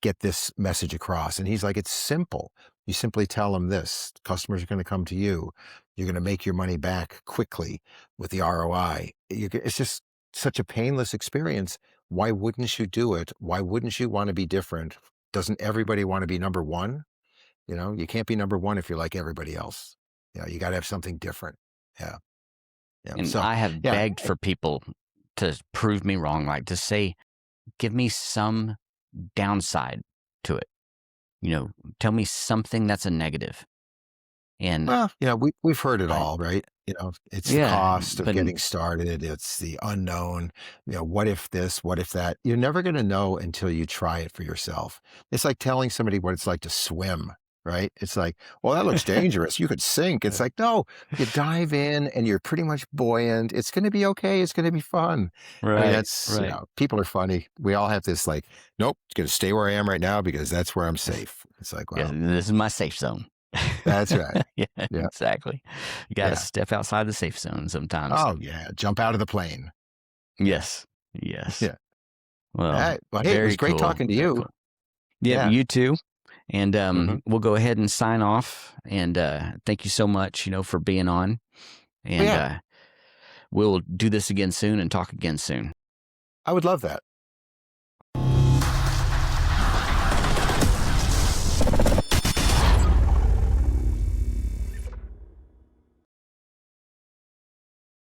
get this message across. And he's like, it's simple. You simply tell them this: customers are going to come to you. You're going to make your money back quickly with the ROI. It's just such a painless experience. Why wouldn't you do it? Why wouldn't you want to be different? Doesn't everybody want to be number one? You can't be number one if you're like everybody else. You got to have something different. Yeah. Yeah. And So, I have yeah, begged for people to prove me wrong, like to say, give me some downside to it. Tell me something that's a negative. And well, we've heard it but all, right? It's the yeah, cost of but getting started. It's the unknown. What if this? What if that? You're never going to know until you try it for yourself. It's like telling somebody what it's like to swim, right? It's like, well, that looks dangerous. You could sink. It's like, no, you dive in and you're pretty much buoyant. It's going to be okay. It's going to be fun. I mean, right, that's, right. people are funny. We all have this like, nope, it's going to stay where I am right now because that's where I'm safe. It's like, Yeah, well, this is my safe zone. that's right. Yeah, Yeah. exactly. You got to Yeah. step outside the safe zone sometimes. Oh, yeah, jump out of the plane. Yeah, Yes, yes. yeah. Well, Alright, well, hey, it was very great cool, talking to very you. cool. Yep, Yeah, you too. And mhm. we'll go ahead and sign off. And thank you so much, for being on. Oh, And yeah, we'll do this again soon and talk again soon. I would love that.